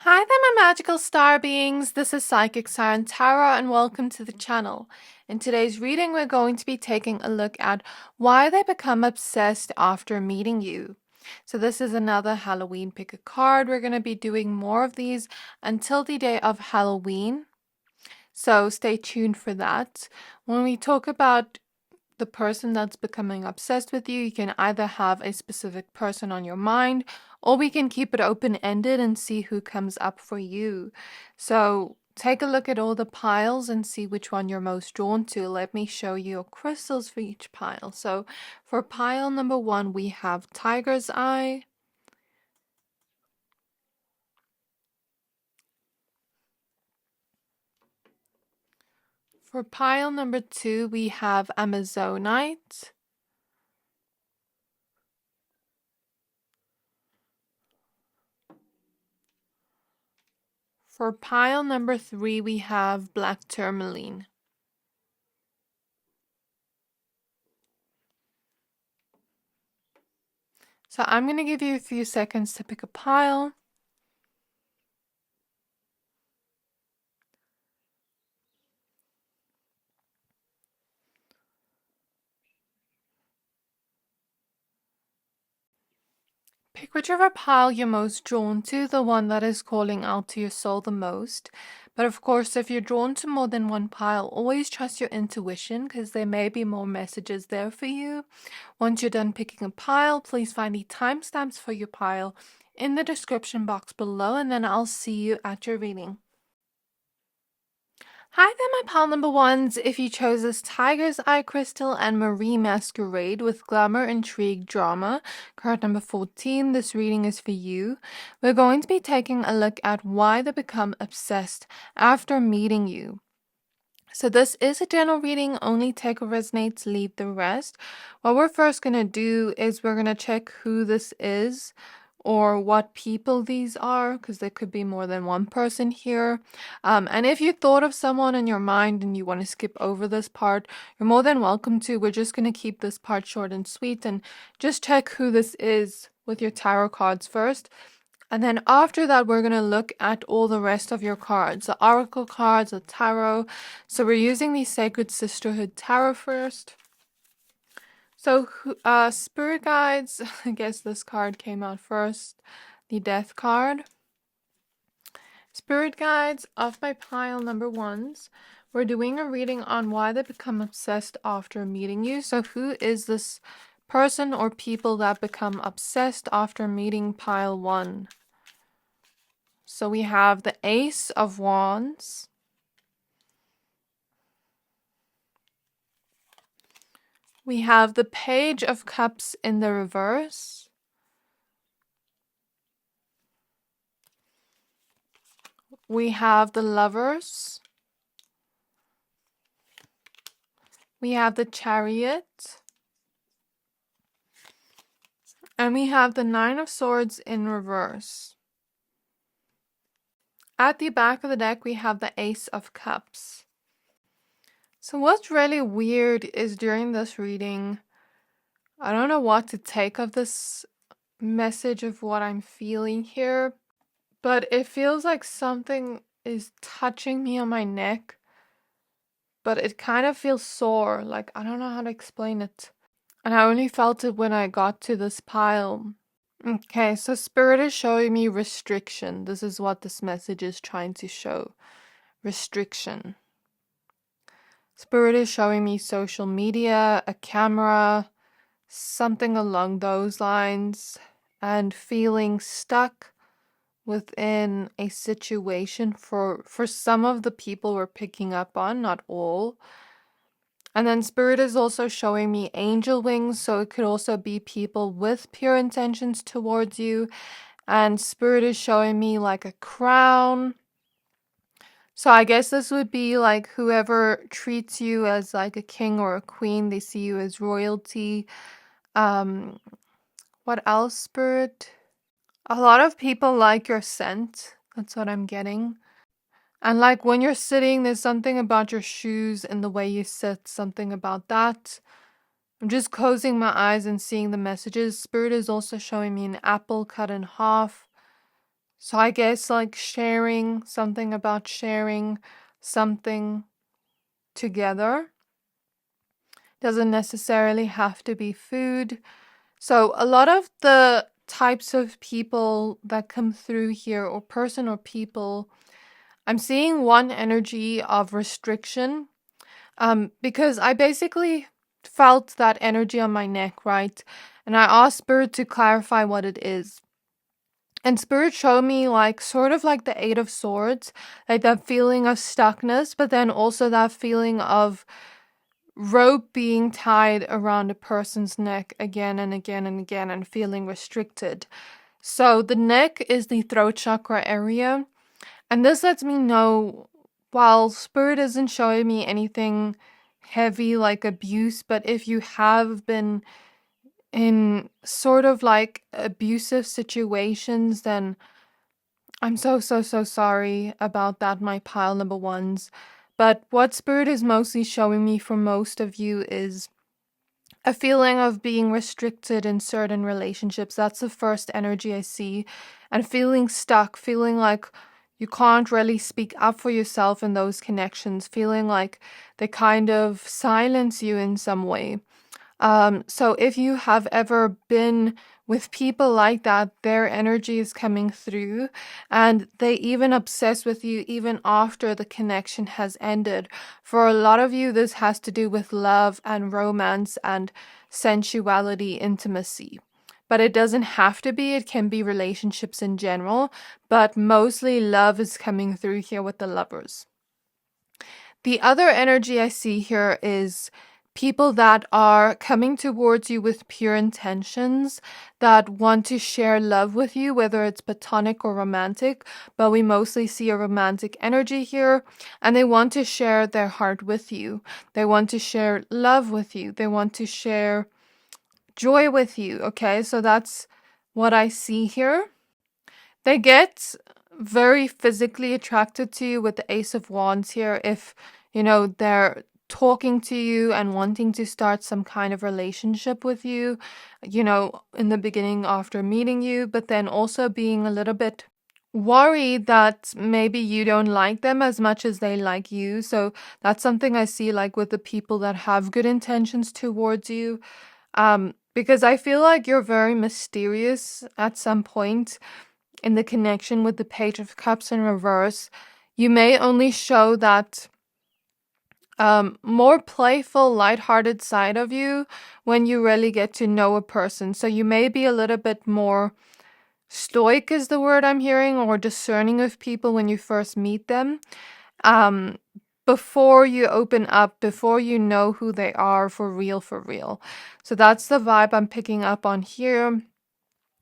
Hi there, my magical star beings. This is Psychic Siren Tarot, and welcome to the channel. In today's reading, we're going to be taking a look at why they become obsessed after meeting you. So this is another Halloween pick a card. We're going to be doing more of these until the day of Halloween. So stay tuned for that. When we talk about the person that's becoming obsessed with you, you can either have a specific person on your mind, or we can keep it open-ended and see who comes up for you. So take a look at all the piles and see which one you're most drawn to. Let me show you your crystals for each pile. So for pile number 1, we have Tiger's Eye. For pile number 2, we have Amazonite. For pile number 3, we have Black Tourmaline. So I'm going to give you a few seconds to pick a pile. Pick whichever pile you're most drawn to, the one that is calling out to your soul the most. But of course, if you're drawn to more than one pile, always trust your intuition because there may be more messages there for you. Once you're done picking a pile, please find the timestamps for your pile in the description box below, and then I'll see you at your reading. Hi there, my pile number 1s. If you chose this Tiger's Eye Crystal and Marie Masquerade with Glamour, Intrigue, Drama, card number 14, this reading is for you. We're going to be taking a look at why they become obsessed after meeting you. So this is a general reading, only take what resonates, leave the rest. What we're first going to do is we're going to check who this is, or what people these are, because there could be more than one person here. And if you thought of someone in your mind and you want to skip over this part, you're more than welcome to. We're just going to keep this part short and sweet and just check who this is with your tarot cards first. And then after that, we're going to look at all the rest of your cards, the oracle cards, the tarot. So we're using the Sacred Sisterhood Tarot first. So, Spirit Guides, I guess this card came out first, the Death card. Spirit Guides of my pile number 1s. We're doing a reading on why they become obsessed after meeting you. So who is this person or people that become obsessed after meeting pile 1? So we have the Ace of Wands. We have the Page of Cups in the reverse. We have the Lovers. We have the Chariot. And we have the Nine of Swords in reverse. At the back of the deck, we have the Ace of Cups. So what's really weird is during this reading, I don't know what to take of this message of what I'm feeling here, but it feels like something is touching me on my neck, but it kind of feels sore. Like, I don't know how to explain it. And I only felt it when I got to this pile. Okay, so Spirit is showing me restriction. This is what this message is trying to show. Restriction. Spirit is showing me social media, a camera, something along those lines, and feeling stuck within a situation for some of the people we're picking up on, not all. And then Spirit is also showing me angel wings, so it could also be people with pure intentions towards you. And Spirit is showing me like a crown. So I guess this would be like whoever treats you as like a king or a queen, they see you as royalty. What else, Spirit? A lot of people like your scent. That's what I'm getting. And like when you're sitting, there's something about your shoes and the way you sit, something about that. I'm just closing my eyes and seeing the messages. Spirit is also showing me an apple cut in half. So I guess like sharing something about sharing something together. Doesn't necessarily have to be food. So a lot of the types of people that come through here, or person or people, I'm seeing one energy of restriction. Because I basically felt that energy on my neck, right? And I asked Spirit to clarify what it is. And Spirit showed me like sort of like the Eight of Swords, like that feeling of stuckness, but then also that feeling of rope being tied around a person's neck again and again and again and feeling restricted. So the neck is the throat chakra area. And this lets me know, while Spirit isn't showing me anything heavy like abuse, but if you have been in sort of like abusive situations, then I'm so sorry about that, my pile number ones. But what Spirit is mostly showing me for most of you is a feeling of being restricted in certain relationships. That's the first energy I see. And feeling stuck, feeling like you can't really speak up for yourself in those connections, feeling like they kind of silence you in some way. So if you have ever been with people like that, their energy is coming through and they even obsess with you even after the connection has ended. For a lot of you, this has to do with love and romance and sensuality, intimacy. But it doesn't have to be, it can be relationships in general, but mostly love is coming through here with the lovers. The other energy I see here is people that are coming towards you with pure intentions, that want to share love with you, whether it's platonic or romantic, but we mostly see a romantic energy here, and they want to share their heart with you. They want to share love with you. They want to share joy with you, okay? So that's what I see here. They get very physically attracted to you with the Ace of Wands here if, they're talking to you and wanting to start some kind of relationship with you, in the beginning after meeting you, but then also being a little bit worried that maybe you don't like them as much as they like you. So that's something I see like with the people that have good intentions towards you. Because I feel like you're very mysterious at some point in the connection with the Page of Cups in reverse. You may only show that more playful, lighthearted side of you when you really get to know a person. So you may be a little bit more stoic is the word I'm hearing, or discerning of people when you first meet them. Before you open up, before you know who they are for real, for real. So that's the vibe I'm picking up on here.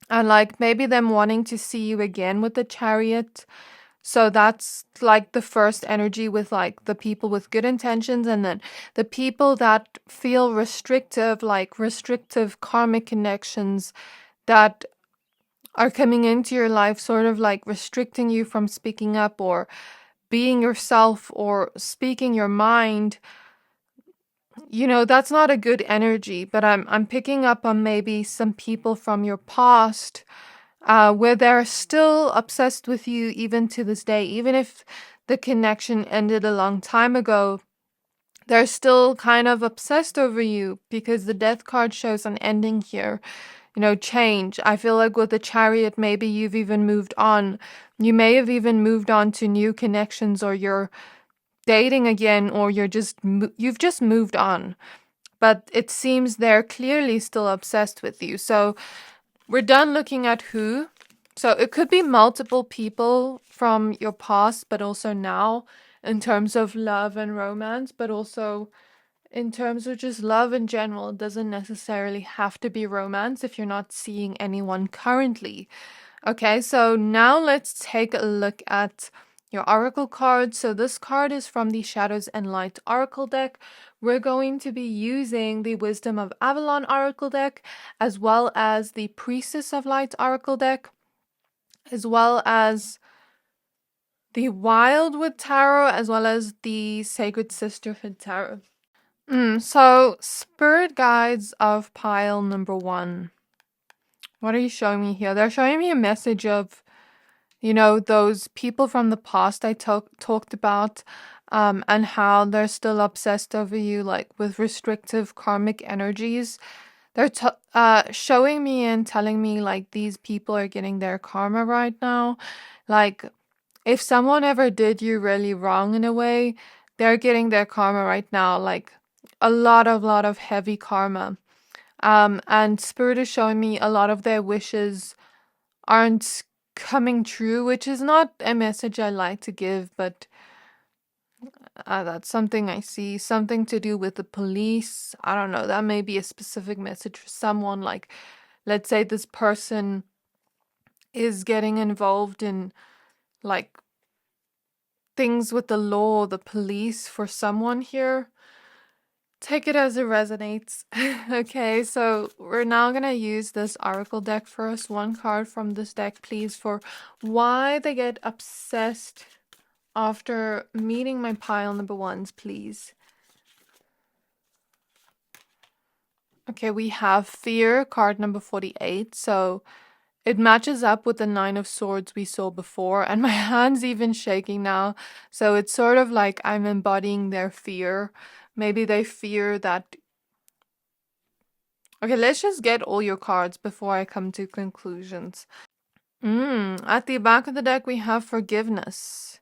And like maybe them wanting to see you again with the Chariot. So that's like the first energy with like the people with good intentions, and then the people that feel restrictive, like restrictive karmic connections that are coming into your life, sort of like restricting you from speaking up or being yourself or speaking your mind. That's not a good energy, but I'm picking up on maybe some people from your past where they're still obsessed with you even to this day. Even if the connection ended a long time ago, they're still kind of obsessed over you because the Death card shows an ending here. Change. I feel like with the Chariot, maybe you've even moved on. You may have even moved on to new connections, or you're dating again, or you've just moved on. But it seems they're clearly still obsessed with you. So we're done looking at who. So it could be multiple people from your past, but also now in terms of love and romance, but also in terms of just love in general. It doesn't necessarily have to be romance if you're not seeing anyone currently. Okay, so now let's take a look at your oracle card. So this card is from the Shadows and Light Oracle deck. We're going to be using the Wisdom of Avalon Oracle deck, as well as the Priestess of Light Oracle deck, as well as the Wildwood Tarot, as well as the Sacred Sisterhood Tarot. So Spirit Guides of pile number 1. What are you showing me here? They're showing me a message of You know, those people from the past I talked about, and how they're still obsessed over you, like with restrictive karmic energies. They're showing me and telling me like these people are getting their karma right now. Like, if someone ever did you really wrong in a way, they're getting their karma right now. Like, a lot of heavy karma. And Spirit is showing me a lot of their wishes aren't coming true, which is not a message I like to give, but that's something I see. Something to do with the police. I don't know. That may be a specific message for someone. Like, let's say this person is getting involved in like things with the law, the police for someone here. Take it as it resonates. Okay, so we're now going to use this Oracle deck first. One card from this deck, please, for why they get obsessed after meeting my pile number ones, please. Okay, we have Fear, card number 48. So it matches up with the 9 of Swords we saw before, and my hand's even shaking now. So it's sort of like I'm embodying their fear. Maybe they fear that. Okay, let's just get all your cards before I come to conclusions. At the back of the deck, we have Forgiveness.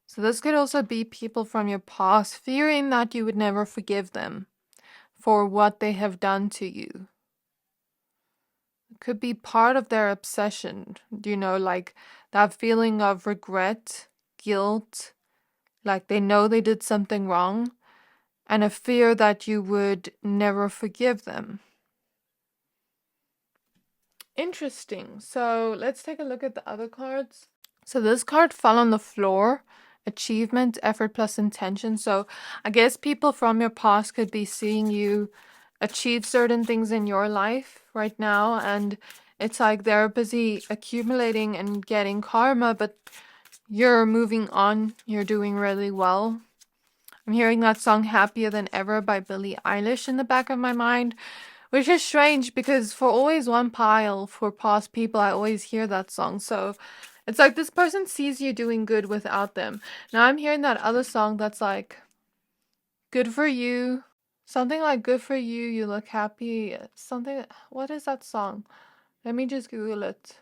So this could also be people from your past fearing that you would never forgive them for what they have done to you. It could be part of their obsession, like that feeling of regret, guilt, like they know they did something wrong, and a fear that you would never forgive them. Interesting. So let's take a look at the other cards. So this card fell on the floor. Achievement, effort plus intention. So I guess people from your past could be seeing you achieve certain things in your life right now, and it's like they're busy accumulating and getting karma, but you're moving on. You're doing really well. I'm hearing that song Happier Than Ever by Billie Eilish in the back of my mind, which is strange because for Always One Pile, for past people, I always hear that song. So it's like this person sees you doing good without them. Now I'm hearing that other song that's like, good for you. Something like good for you, you look happy. Something, what is that song? Let me just Google it.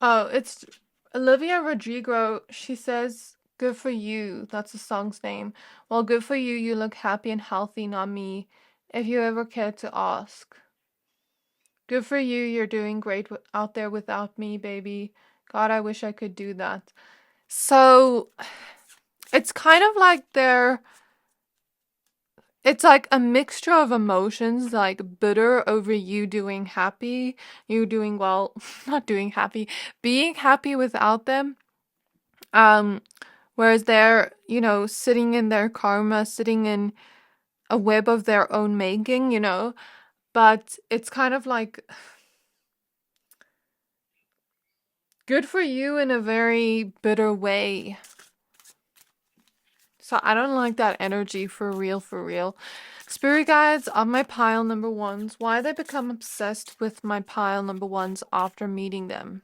Oh, it's Olivia Rodrigo. She says, good for you. That's the song's name. Well, good for you, you look happy and healthy, not me. If you ever cared to ask. Good for you, you're doing great out there without me, baby. God, I wish I could do that. So, it's kind of like it's like a mixture of emotions, like bitter over you doing happy, you doing well, not doing happy, being happy without them. Whereas they're, sitting in their karma, sitting in a web of their own making, but it's kind of like good for you in a very bitter way. So I don't like that energy for real, for real. Spirit guides on my pile number ones. Why they become obsessed with my pile number ones after meeting them.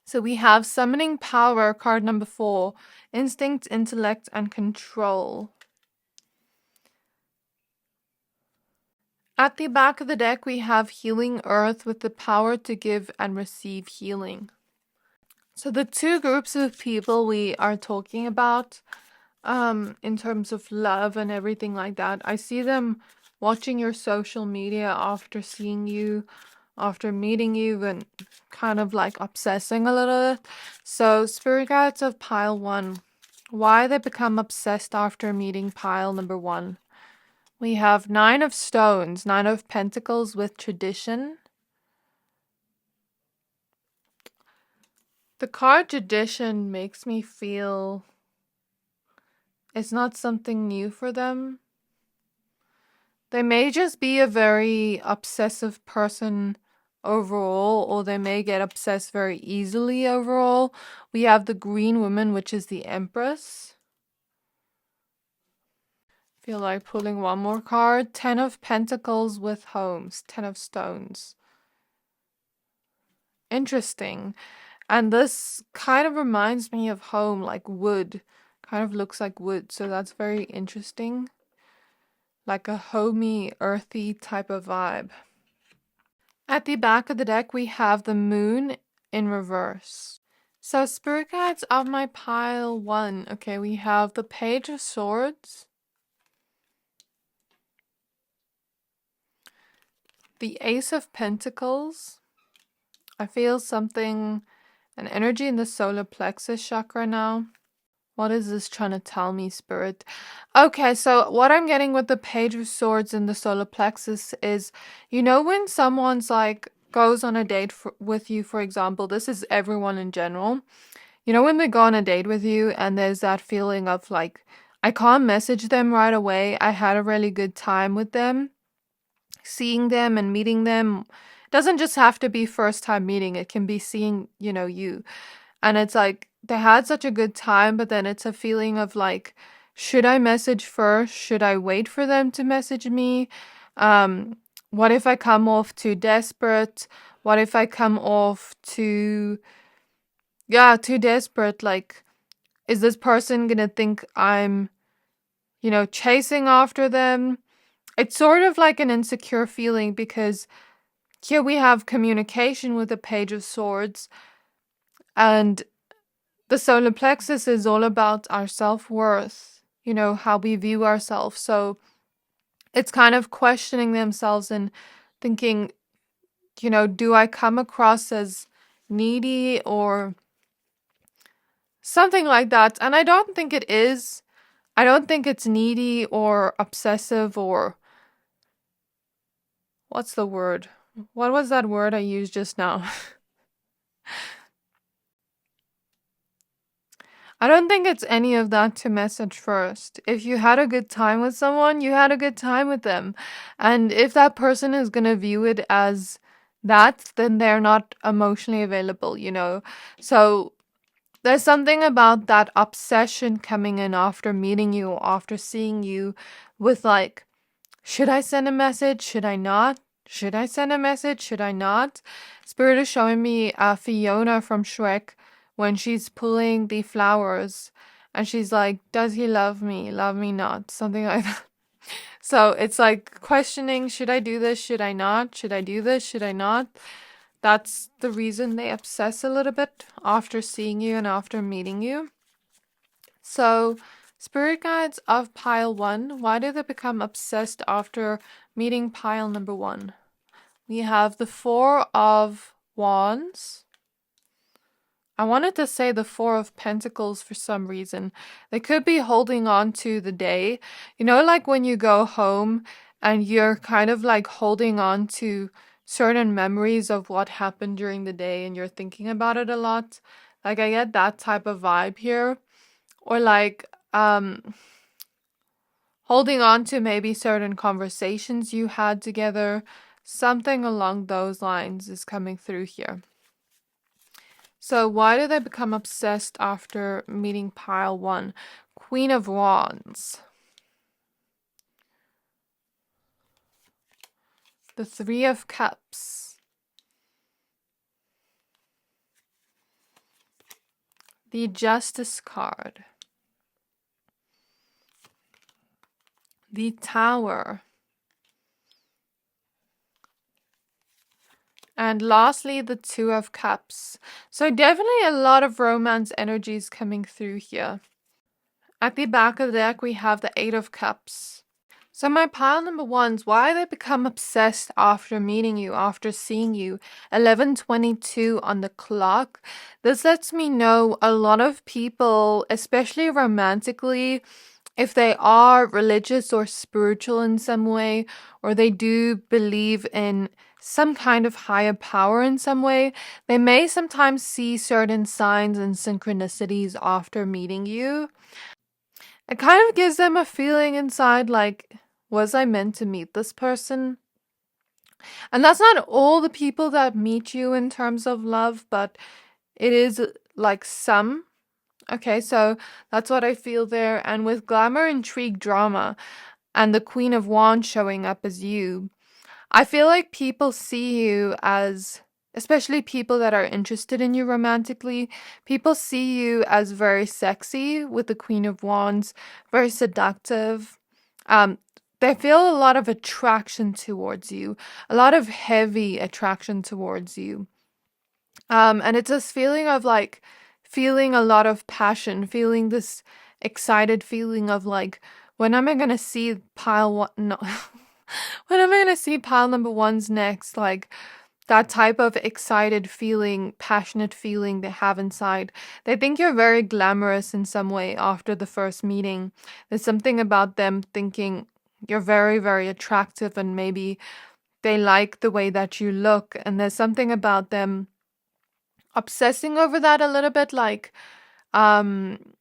So we have Summoning Power, card number 4. Instinct, Intellect, and Control. At the back of the deck, we have Healing Earth with the power to give and receive healing. So the two groups of people we are talking about, in terms of love and everything like that, I see them watching your social media after seeing you, after meeting you, and kind of like obsessing a little bit. So Spirit Guides of pile 1. Why they become obsessed after meeting pile number 1. We have 9 of Stones, 9 of Pentacles with tradition. The card tradition makes me feel it's not something new for them. They may just be a very obsessive person overall, or they may get obsessed very easily overall. We have the Green Woman, which is the Empress. Feel like pulling one more card. 10 of Pentacles with Homes, 10 of Stones. Interesting. And this kind of reminds me of home, like wood. Kind of looks like wood, so that's very interesting. Like a homey, earthy type of vibe. At the back of the deck, we have the moon in reverse. So spirit guides of my pile 1. Okay, we have the Page of Swords, the Ace of Pentacles. I feel something, an energy in the solar plexus chakra now. What is this trying to tell me, Spirit? Okay, so what I'm getting with the Page of Swords in the solar plexus is, you know, when someone's like goes on a date with you, for example, this is everyone in general. You know, when they go on a date with you and there's that feeling of like, I can't message them right away. I had a really good time with them. Seeing them and meeting them doesn't just have to be first time meeting. It can be seeing, you know, you. And it's like, they had such a good time, but then it's a feeling of like, should I message first? Should I wait for them to message me? What if I come off too desperate? What if I come off too desperate? Like, is this person gonna think I'm, you know, chasing after them? It's sort of like an insecure feeling because here we have communication with the Page of Swords, and the solar plexus is all about our self-worth, you know, how we view ourselves. So it's kind of questioning themselves and thinking, you know, do I come across as needy or something like that? And I don't think it is. I don't think it's needy or obsessive or what's the word? What was that word I used just now? I don't think it's any of that to message first. If you had a good time with someone, you had a good time with them. And if that person is going to view it as that, then they're not emotionally available, you know? So there's something about that obsession coming in after meeting you, after seeing you, with like, should I send a message? Should I not? Should I send a message? Should I not? Spirit is showing me Fiona from Shrek when she's pulling the flowers and she's like, does he love me? Love me not? Something like that. So it's like questioning, should I do this? Should I not? Should I do this? Should I not? That's the reason they obsess a little bit after seeing you and after meeting you. So spirit guides of pile 1, why do they become obsessed after meeting pile number 1? We have the 4 of Wands. I wanted to say the 4 of Pentacles for some reason. They could be holding on to the day. You know, like when you go home and you're kind of like holding on to certain memories of what happened during the day and you're thinking about it a lot. Like I get that type of vibe here. Or like holding on to maybe certain conversations you had together. Something along those lines is coming through here. So why do they become obsessed after meeting pile 1? Queen of Wands. The 3 of Cups. The Justice card. The Tower. And lastly, the 2 of Cups. So definitely a lot of romance energies coming through here. At the back of the deck, we have the 8 of Cups. So my pile number 1's, why they become obsessed after meeting you, after seeing you. 11:22 on the clock. This lets me know a lot of people, especially romantically, if they are religious or spiritual in some way, or they do believe in some kind of higher power in some way, they may sometimes see certain signs and synchronicities after meeting you. It kind of gives them a feeling inside like, was I meant to meet this person? And that's not all the people that meet you in terms of love, but it is like some. Okay, so that's what I feel there. And with glamour, intrigue, drama, and the Queen of Wands showing up as you, I feel like people see you as especially people that are interested in you romantically. People see you as very sexy with the Queen of Wands, very seductive. Um, they feel a lot of attraction towards you, a lot of heavy attraction towards you. And it's this feeling of like feeling a lot of passion, feeling this excited feeling of like, when am I gonna see pile one? No, when am I gonna see pile number ones next? Like that type of excited feeling, passionate feeling they have inside. They think you're very glamorous in some way after the first meeting. There's something about them thinking you're very, very attractive, and maybe they like the way that you look. And there's something about them obsessing over that a little bit. Like, um,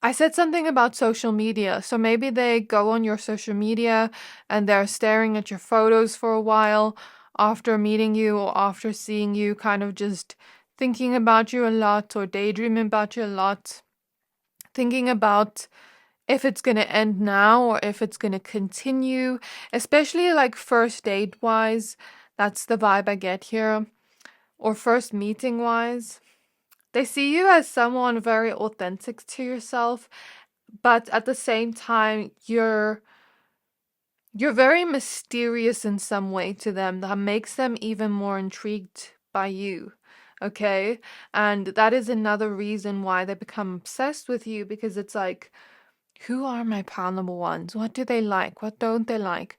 I said something about social media. So maybe they go on your social media and they're staring at your photos for a while after meeting you or after seeing you, kind of just thinking about you a lot or daydreaming about you a lot, thinking about if it's going to end now or if it's going to continue, especially like first date wise. That's the vibe I get here. Or first meeting wise. They see you as someone very authentic to yourself, but at the same time, you're very mysterious in some way to them that makes them even more intrigued by you. Okay? And that is another reason why they become obsessed with you, because it's like, who are my pal number ones? What do they like? What don't they like?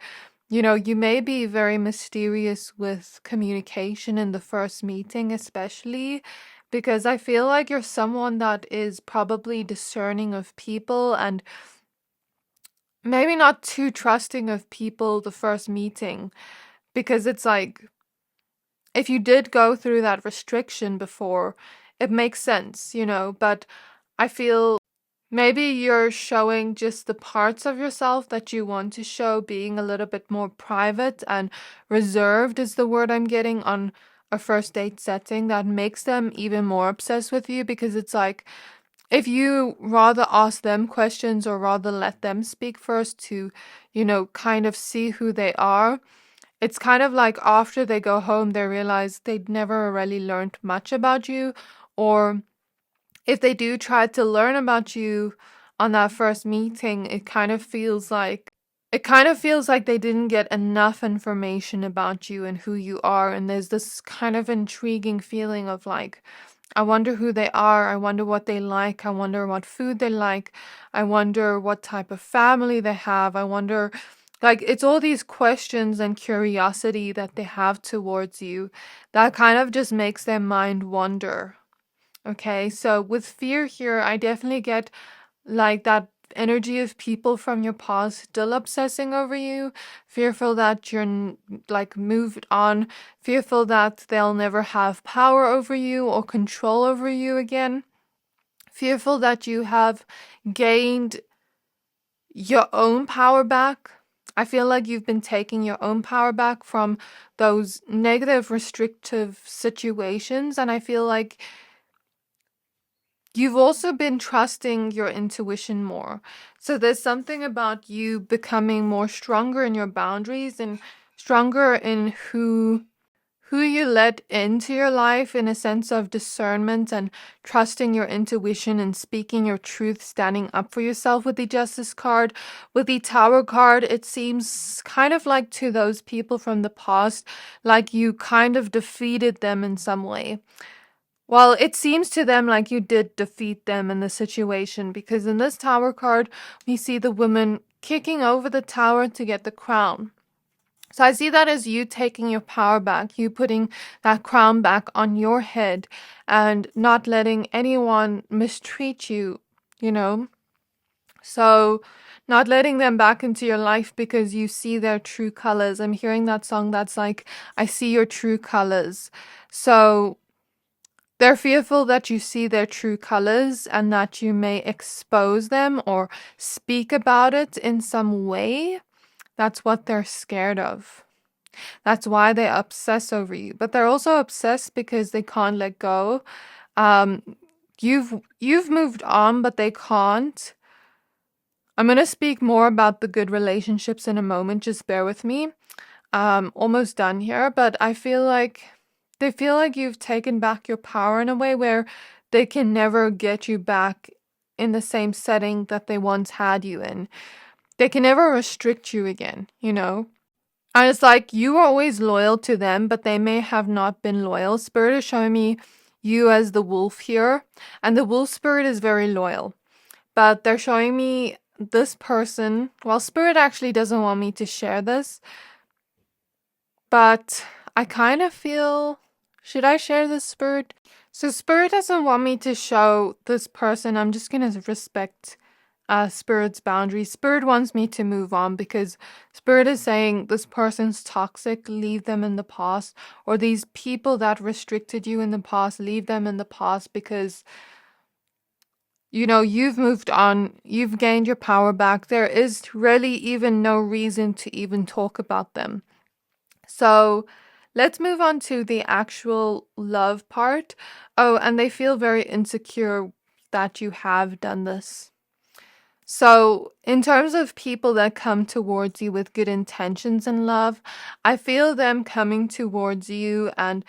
You know, you may be very mysterious with communication in the first meeting, especially because I feel like you're someone that is probably discerning of people and maybe not too trusting of people the first meeting, because it's like, if you did go through that restriction before, it makes sense, you know, but I feel maybe you're showing just the parts of yourself that you want to show, being a little bit more private and reserved is the word I'm getting on a first date setting, that makes them even more obsessed with you, because it's like, if you rather ask them questions or rather let them speak first to, you know, kind of see who they are, it's kind of like after they go home, they realize they'd never really learned much about you, or if they do try to learn about you on that first meeting, it kind of feels like they didn't get enough information about you and who you are. And there's this kind of intriguing feeling of like, I wonder who they are. I wonder what they like. I wonder what food they like. I wonder what type of family they have. I wonder, like, it's all these questions and curiosity that they have towards you that kind of just makes their mind wander. Okay, so with fear here, I definitely get like that energy of people from your past still obsessing over you, fearful that you're like moved on, fearful that they'll never have power over you or control over you again, fearful that you have gained your own power back. I feel like you've been taking your own power back from those negative, restrictive situations, and I feel like you've also been trusting your intuition more. So there's something about you becoming more stronger in your boundaries and stronger in who you let into your life, in a sense of discernment and trusting your intuition and speaking your truth, standing up for yourself. With the Justice card, with the Tower card, it seems kind of like to those people from the past, like you kind of defeated them in some way. Well, it seems to them like you did defeat them in the situation, because in this Tower card, we see the woman kicking over the tower to get the crown. So I see that as you taking your power back, you putting that crown back on your head and not letting anyone mistreat you, you know? So not letting them back into your life because you see their true colors. I'm hearing that song that's like, I see your true colors. So they're fearful that you see their true colors and that you may expose them or speak about it in some way. That's what they're scared of. That's why they obsess over you. But they're also obsessed because they can't let go. Um, you've moved on, but they can't. I'm gonna speak more about the good relationships in a moment. Just bear with me. Almost done here, but I feel like they feel like you've taken back your power in a way where they can never get you back in the same setting that they once had you in. They can never restrict you again, you know? And it's like you were always loyal to them, but they may have not been loyal. Spirit is showing me you as the wolf here, and the wolf spirit is very loyal. But they're showing me this person. Well, Spirit actually doesn't want me to share this, but I kind of feel, should I share this, Spirit? So Spirit doesn't want me to show this person. I'm just going to respect Spirit's boundaries. Spirit wants me to move on because Spirit is saying this person's toxic, leave them in the past, or these people that restricted you in the past, leave them in the past because you know, you've moved on, you've gained your power back. There is really even no reason to even talk about them. So let's move on to the actual love part. Oh, and they feel very insecure that you have done this. So, in terms of people that come towards you with good intentions in love, I feel them coming towards you and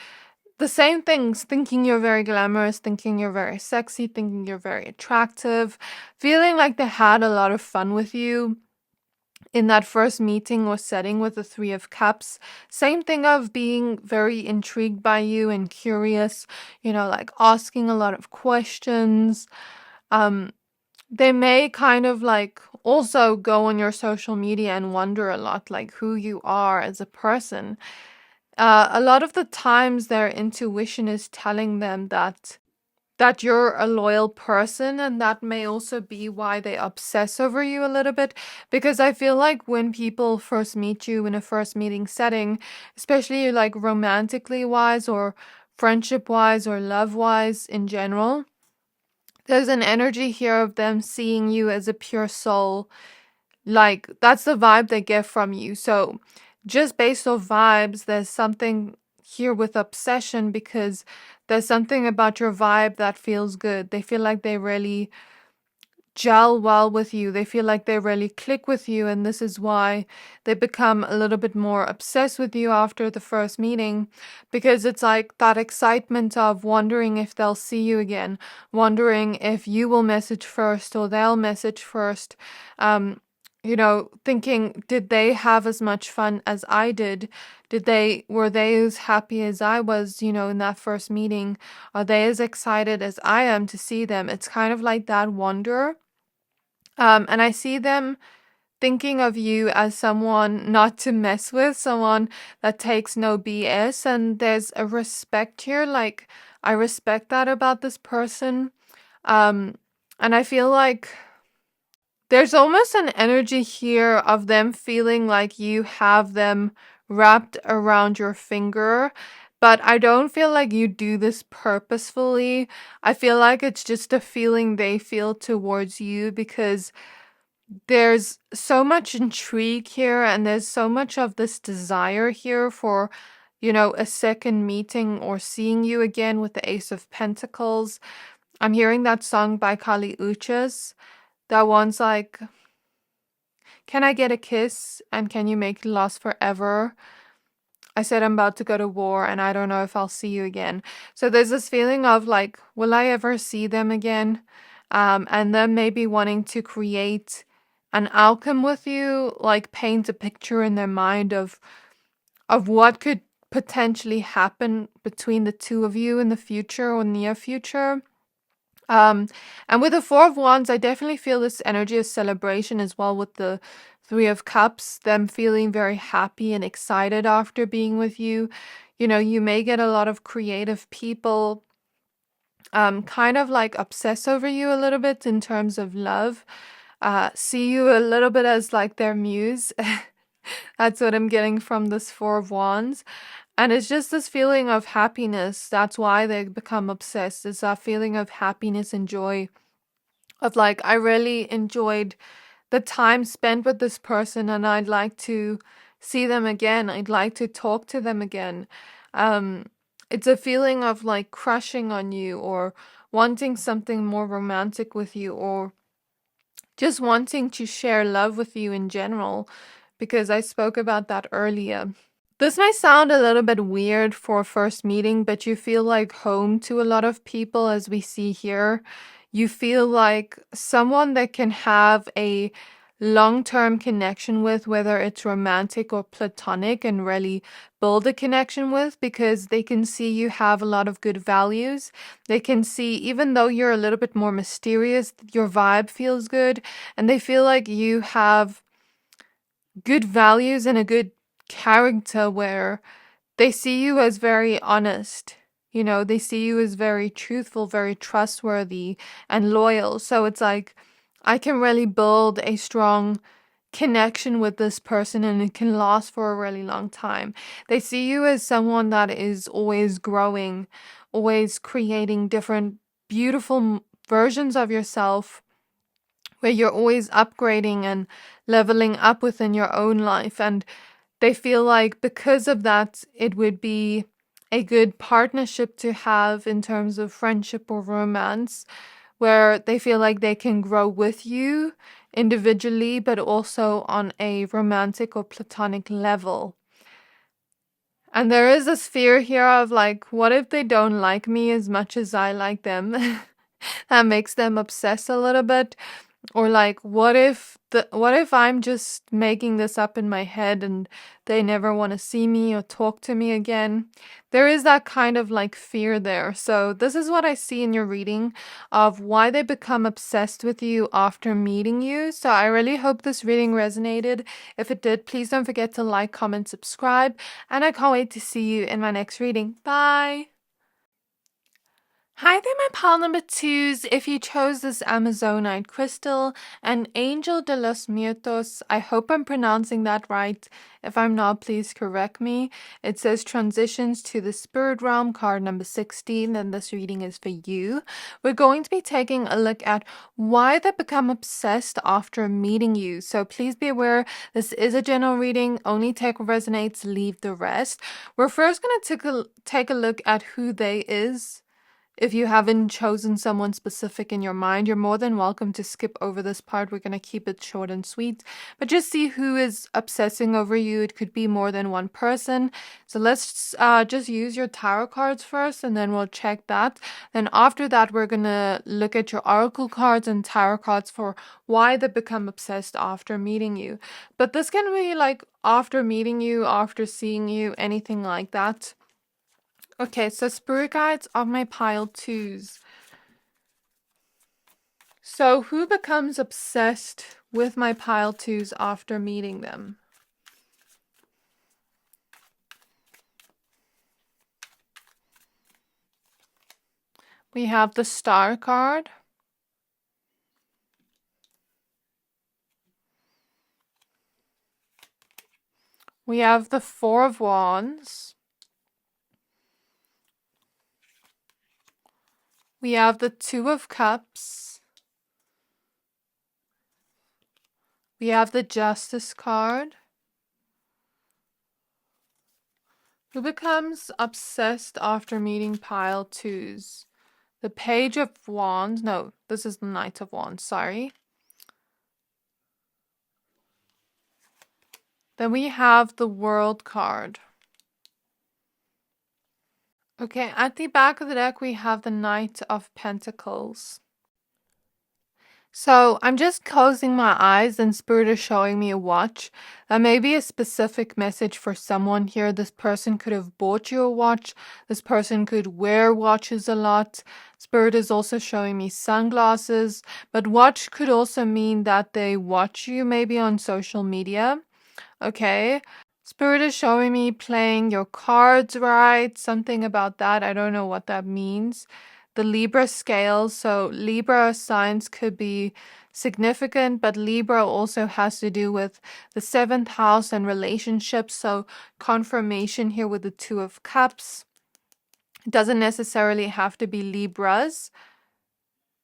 the same things, thinking you're very glamorous, thinking you're very sexy, thinking you're very attractive, feeling like they had a lot of fun with you in that first meeting or setting with the Three of Cups. Same thing of being very intrigued by you and curious, you know, like asking a lot of questions. They may kind of like also go on your social media and wonder a lot like who you are as a person. A lot of the times their intuition is telling them that you're a loyal person, and that may also be why they obsess over you a little bit, because I feel like when people first meet you in a first meeting setting, especially like romantically wise or friendship wise or love wise in general, there's an energy here of them seeing you as a pure soul. Like that's the vibe they get from you. So just based off vibes, there's something here with obsession because there's something about your vibe that feels good. They feel like they really gel well with you. They feel like they really click with you, and this is why they become a little bit more obsessed with you after the first meeting, because it's like that excitement of wondering if they'll see you again, wondering if you will message first or they'll message first. You know, thinking, did they have as much fun as I did? Were they as happy as I was, you know, in that first meeting? Are they as excited as I am to see them? It's kind of like that wonder. And I see them thinking of you as someone not to mess with, someone that takes no BS. And there's a respect here. Like, I respect that about this person. And I feel like there's almost an energy here of them feeling like you have them wrapped around your finger, but I don't feel like you do this purposefully. I feel like it's just a feeling they feel towards you because there's so much intrigue here and there's so much of this desire here for, you know, a second meeting or seeing you again with the Ace of Pentacles. I'm hearing that song by Kali Uchis. That one's like, can I get a kiss and can you make it last forever? I said I'm about to go to war and I don't know if I'll see you again. So there's this feeling of like, will I ever see them again? And then maybe wanting to create an outcome with you, like paint a picture in their mind of what could potentially happen between the two of you in the future or near future. And with the Four of Wands, I definitely feel this energy of celebration as well with the Three of Cups, them feeling very happy and excited after being with you. You know, you may get a lot of creative people kind of like obsess over you a little bit in terms of love. See you a little bit as like their muse. That's what I'm getting from this Four of Wands. And it's just this feeling of happiness. That's why they become obsessed. It's that feeling of happiness and joy. Of like, I really enjoyed the time spent with this person and I'd like to see them again. I'd like to talk to them again. It's a feeling of like crushing on you or wanting something more romantic with you or just wanting to share love with you in general, because I spoke about that earlier. This might sound a little bit weird for a first meeting, but you feel like home to a lot of people, as we see here. You feel like someone that can have a long-term connection with, whether it's romantic or platonic, and really build a connection with, because they can see you have a lot of good values. They can see, even though you're a little bit more mysterious, your vibe feels good, and they feel like you have good values and a good character where they see you as very honest. You know, they see you as very truthful, very trustworthy, and loyal. So it's like, I can really build a strong connection with this person and it can last for a really long time. They see you as someone that is always growing, always creating different beautiful versions of yourself, where you're always upgrading and leveling up within your own life. And they feel like because of that, it would be a good partnership to have in terms of friendship or romance, where they feel like they can grow with you individually, but also on a romantic or platonic level. And there is this fear here of like, what if they don't like me as much as I like them? That makes them obsess a little bit. Or like, what if I'm just making this up in my head and they never want to see me or talk to me again? There is that kind of like fear there. So this is what I see in your reading of why they become obsessed with you after meeting you. So I really hope this reading resonated. If it did, please don't forget to like, comment, subscribe, and I can't wait to see you in my next reading. Bye! Hi there, my pile number twos. If you chose this Amazonite crystal, an Angel de los Muertos, I hope I'm pronouncing that right. If I'm not, please correct me. It says Transitions to the Spirit Realm, card number 16, and this reading is for you. We're going to be taking a look at why they become obsessed after meeting you. So please be aware, this is a general reading. Only take what resonates, leave the rest. We're first going to take a look at who they is. If you haven't chosen someone specific in your mind, you're more than welcome to skip over this part. We're going to keep it short and sweet, but just see who is obsessing over you. It could be more than one person. So let's just use your tarot cards first, and then we'll check that. Then after that, we're going to look at your oracle cards and tarot cards for why they become obsessed after meeting you. But this can be like after meeting you, after seeing you, anything like that. Okay, so spirit guides of my pile twos. So who becomes obsessed with my pile twos after meeting them? We have the Star card. We have the Four of Wands. We have the Two of Cups. We have the Justice card. Who becomes obsessed after meeting pile twos? The Page of Wands. No, this is the Knight of Wands, sorry. Then we have the World card. Okay, at the back of the deck, we have the Knight of Pentacles. So I'm just closing my eyes and Spirit is showing me a watch. That may be a specific message for someone here. This person could have bought you a watch. This person could wear watches a lot. Spirit is also showing me sunglasses. But watch could also mean that they watch you maybe on social media. Okay. Spirit is showing me playing your cards right, something about that. I don't know what that means. The Libra scale, so Libra signs could be significant, but Libra also has to do with the 7th house and relationships, so confirmation here with the Two of Cups. It doesn't necessarily have to be Libras.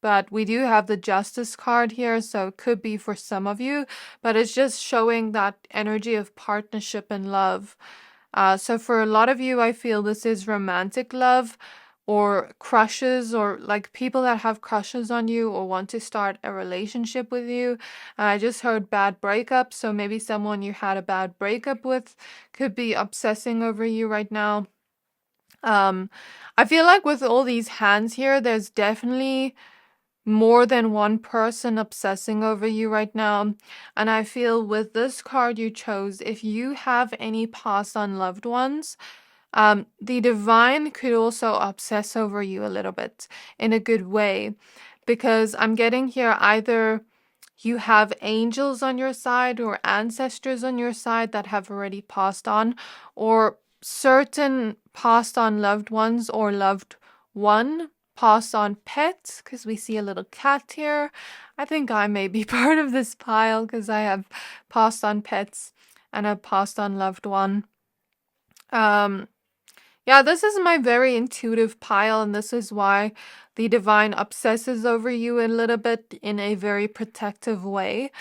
But we do have the Justice card here, so it could be for some of you. But it's just showing that energy of partnership and love. So for a lot of you, I feel this is romantic love, or crushes, or like people that have crushes on you or want to start a relationship with you. And I just heard bad breakup, so maybe someone you had a bad breakup with could be obsessing over you right now. I feel like with all these hands here, there's definitely more than one person obsessing over you right now. And I feel with this card you chose, if you have any past unloved ones, the divine could also obsess over you a little bit in a good way, because I'm getting here either you have angels on your side or ancestors on your side that have already passed on, or certain passed on loved ones or loved one passed on pets, because we see a little cat here. I think I may be part of this pile because I have passed on pets and a passed on loved one. Yeah, this is my very intuitive pile, and this is why the divine obsesses over you a little bit in a very protective way,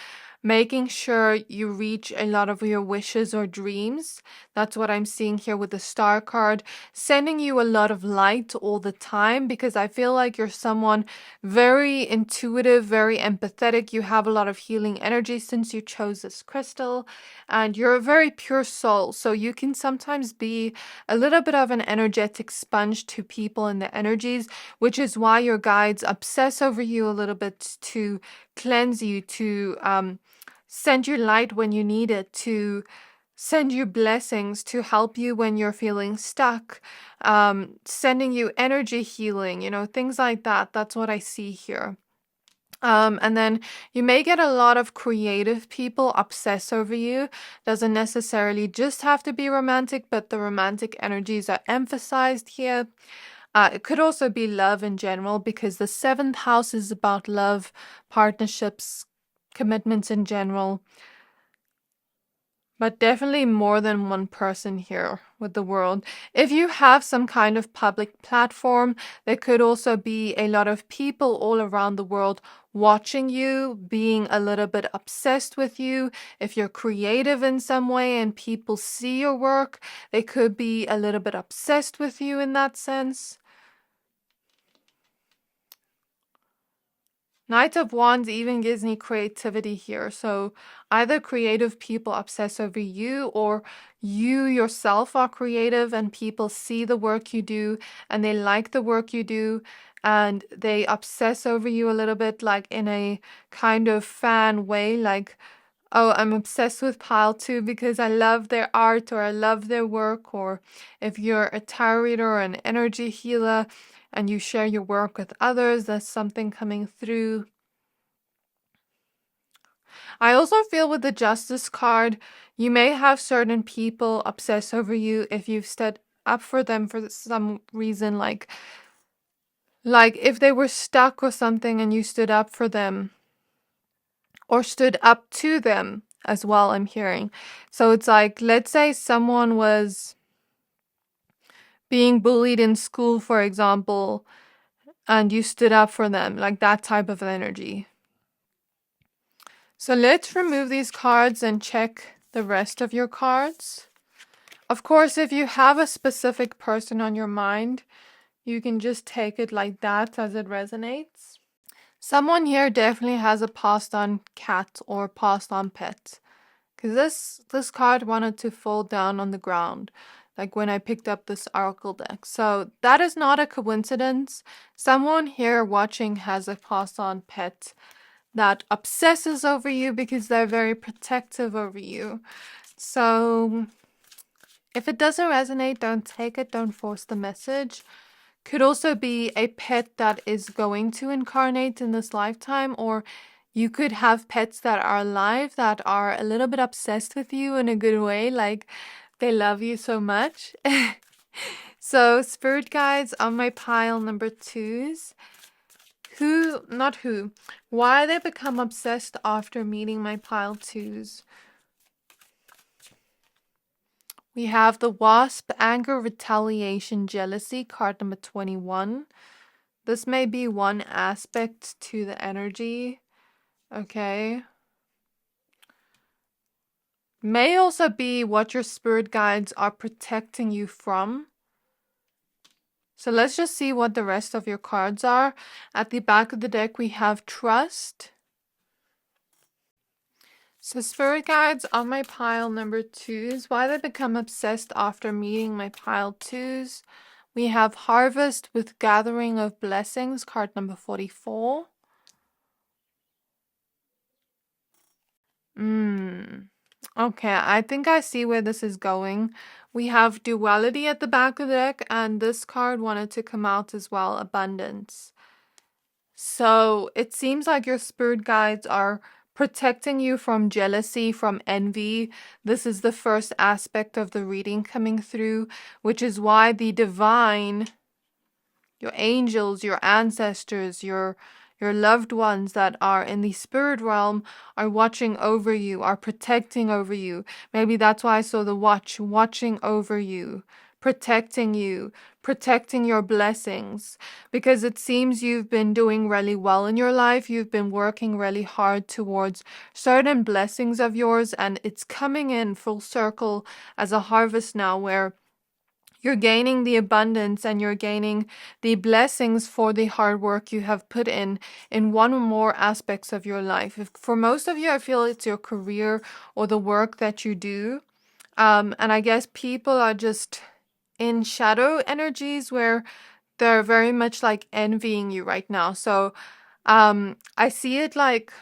making sure you reach a lot of your wishes or dreams. That's what I'm seeing here with the star card, sending you a lot of light all the time, because I feel like you're someone very intuitive, very empathetic. You have a lot of healing energy since you chose this crystal, and you're a very pure soul. So you can sometimes be a little bit of an energetic sponge to people and the energies, which is why your guides obsess over you a little bit to cleanse you, to send you light when you need it, to send you blessings, to help you when you're feeling stuck, sending you energy healing, things like that. That's what I see here. And then you may get a lot of creative people obsess over you. Doesn't necessarily just have to be romantic, but the romantic energies are emphasized here. It could also be love in general, because the 7th house is about love, partnerships, commitments in general. But definitely more than one person here with the world. If you have some kind of public platform, there could also be a lot of people all around the world watching you, being a little bit obsessed with you. If you're creative in some way and people see your work, they could be a little bit obsessed with you in that sense. Knight of Wands even gives me creativity here. So either creative people obsess over you, or you yourself are creative and people see the work you do and they like the work you do and they obsess over you a little bit, like in a kind of fan way, like, oh, I'm obsessed with Pile 2 because I love their art or I love their work. Or if you're a tarot reader or an energy healer and you share your work with others, there's something coming through. I also feel with the Justice card, you may have certain people obsess over you if you've stood up for them for some reason, like if they were stuck or something and you stood up for them or stood up to them as well, I'm hearing. So it's like, let's say someone was being bullied in school, for example, and you stood up for them, like that type of energy. So let's remove these cards and check the rest of your cards. Of course, if you have a specific person on your mind, you can just take it like that as it resonates. Someone here definitely has a passed on cat or passed on pet, because this card wanted to fall down on the ground, like when I picked up this oracle deck. So that is not a coincidence. Someone here watching has a passed on pet that obsesses over you because they're very protective over you. So if it doesn't resonate, don't take it, don't force the message. Could also be a pet that is going to incarnate in this lifetime, or you could have pets that are alive that are a little bit obsessed with you in a good way, like they love you so much. So spirit guides on my pile number 2s. Why they become obsessed after meeting my pile 2s. We have the Wasp, Anger, Retaliation, Jealousy, card number 21. This may be one aspect to the energy. Okay. May also be what your spirit guides are protecting you from. So let's just see what the rest of your cards are. At the back of the deck, we have Trust. So spirit guides on my pile number 2s. Why they become obsessed after meeting my pile 2s. We have Harvest with Gathering of Blessings, card number 44. Okay, I think I see where this is going. We have Duality at the back of the deck, and this card wanted to come out as well, Abundance. So it seems like your spirit guides are protecting you from jealousy, from envy. This is the first aspect of the reading coming through, which is why the divine, your angels, your ancestors, your loved ones that are in the spirit realm are watching over you, are protecting over you. Maybe that's why I saw the watch, watching over you, protecting you, protecting your blessings. Because it seems you've been doing really well in your life. You've been working really hard towards certain blessings of yours, and it's coming in full circle as a harvest now, where you're gaining the abundance and you're gaining the blessings for the hard work you have put in one or more aspects of your life. For most of you, I feel it's your career or the work that you do. And I guess people are just in shadow energies where they're very much like envying you right now. So I see it like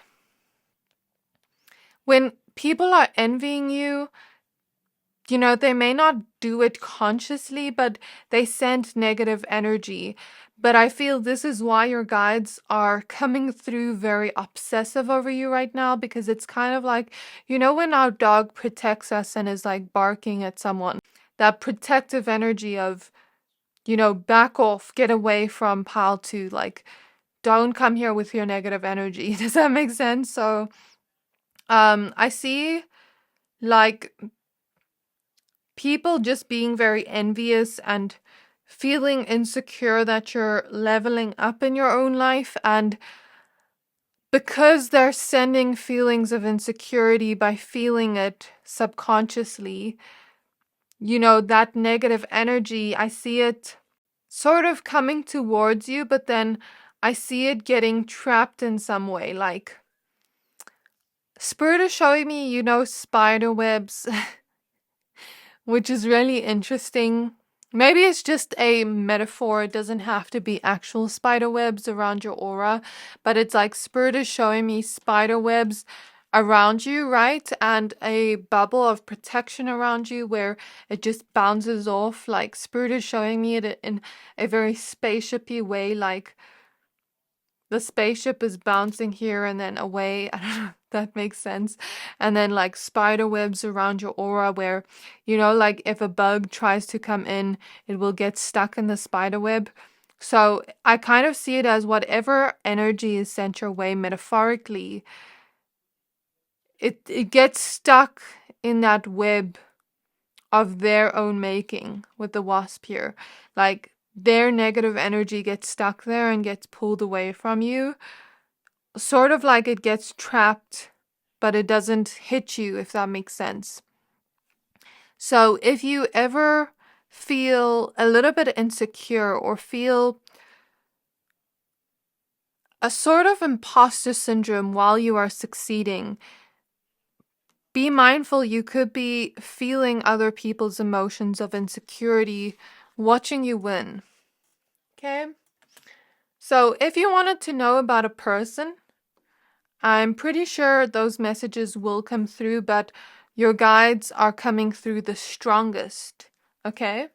when people are envying you, you know, they may not do it consciously, but they send negative energy. But I feel this is why your guides are coming through very obsessive over you right now, because it's kind of like, you know, when our dog protects us and is like barking at someone, that protective energy of, you know, back off, get away from pile 2, like, don't come here with your negative energy. Does that make sense? So, I see like people just being very envious and feeling insecure that you're leveling up in your own life, and because they're sending feelings of insecurity by feeling it subconsciously, you know, that negative energy, I see it sort of coming towards you, but then I see it getting trapped in some way. Like, Spirit is showing me, you know, spider webs, which is really interesting. Maybe it's just a metaphor. It doesn't have to be actual spider webs around your aura, but it's like Spirit is showing me spider webs around you, right? And a bubble of protection around you where it just bounces off. Like, Spirit is showing me it in a very spaceshipy way, like the spaceship is bouncing here and then away. I don't know if that makes sense. And then like spider webs around your aura where, you know, like if a bug tries to come in, it will get stuck in the spider web. So I kind of see it as whatever energy is sent your way metaphorically, it gets stuck in that web of their own making with the wasp here. Like, their negative energy gets stuck there and gets pulled away from you. Sort of like it gets trapped, but it doesn't hit you, if that makes sense. So if you ever feel a little bit insecure or feel a sort of imposter syndrome while you are succeeding, be mindful you could be feeling other people's emotions of insecurity watching you win. Okay? So if you wanted to know about a person, I'm pretty sure those messages will come through, but your guides are coming through the strongest. Okay?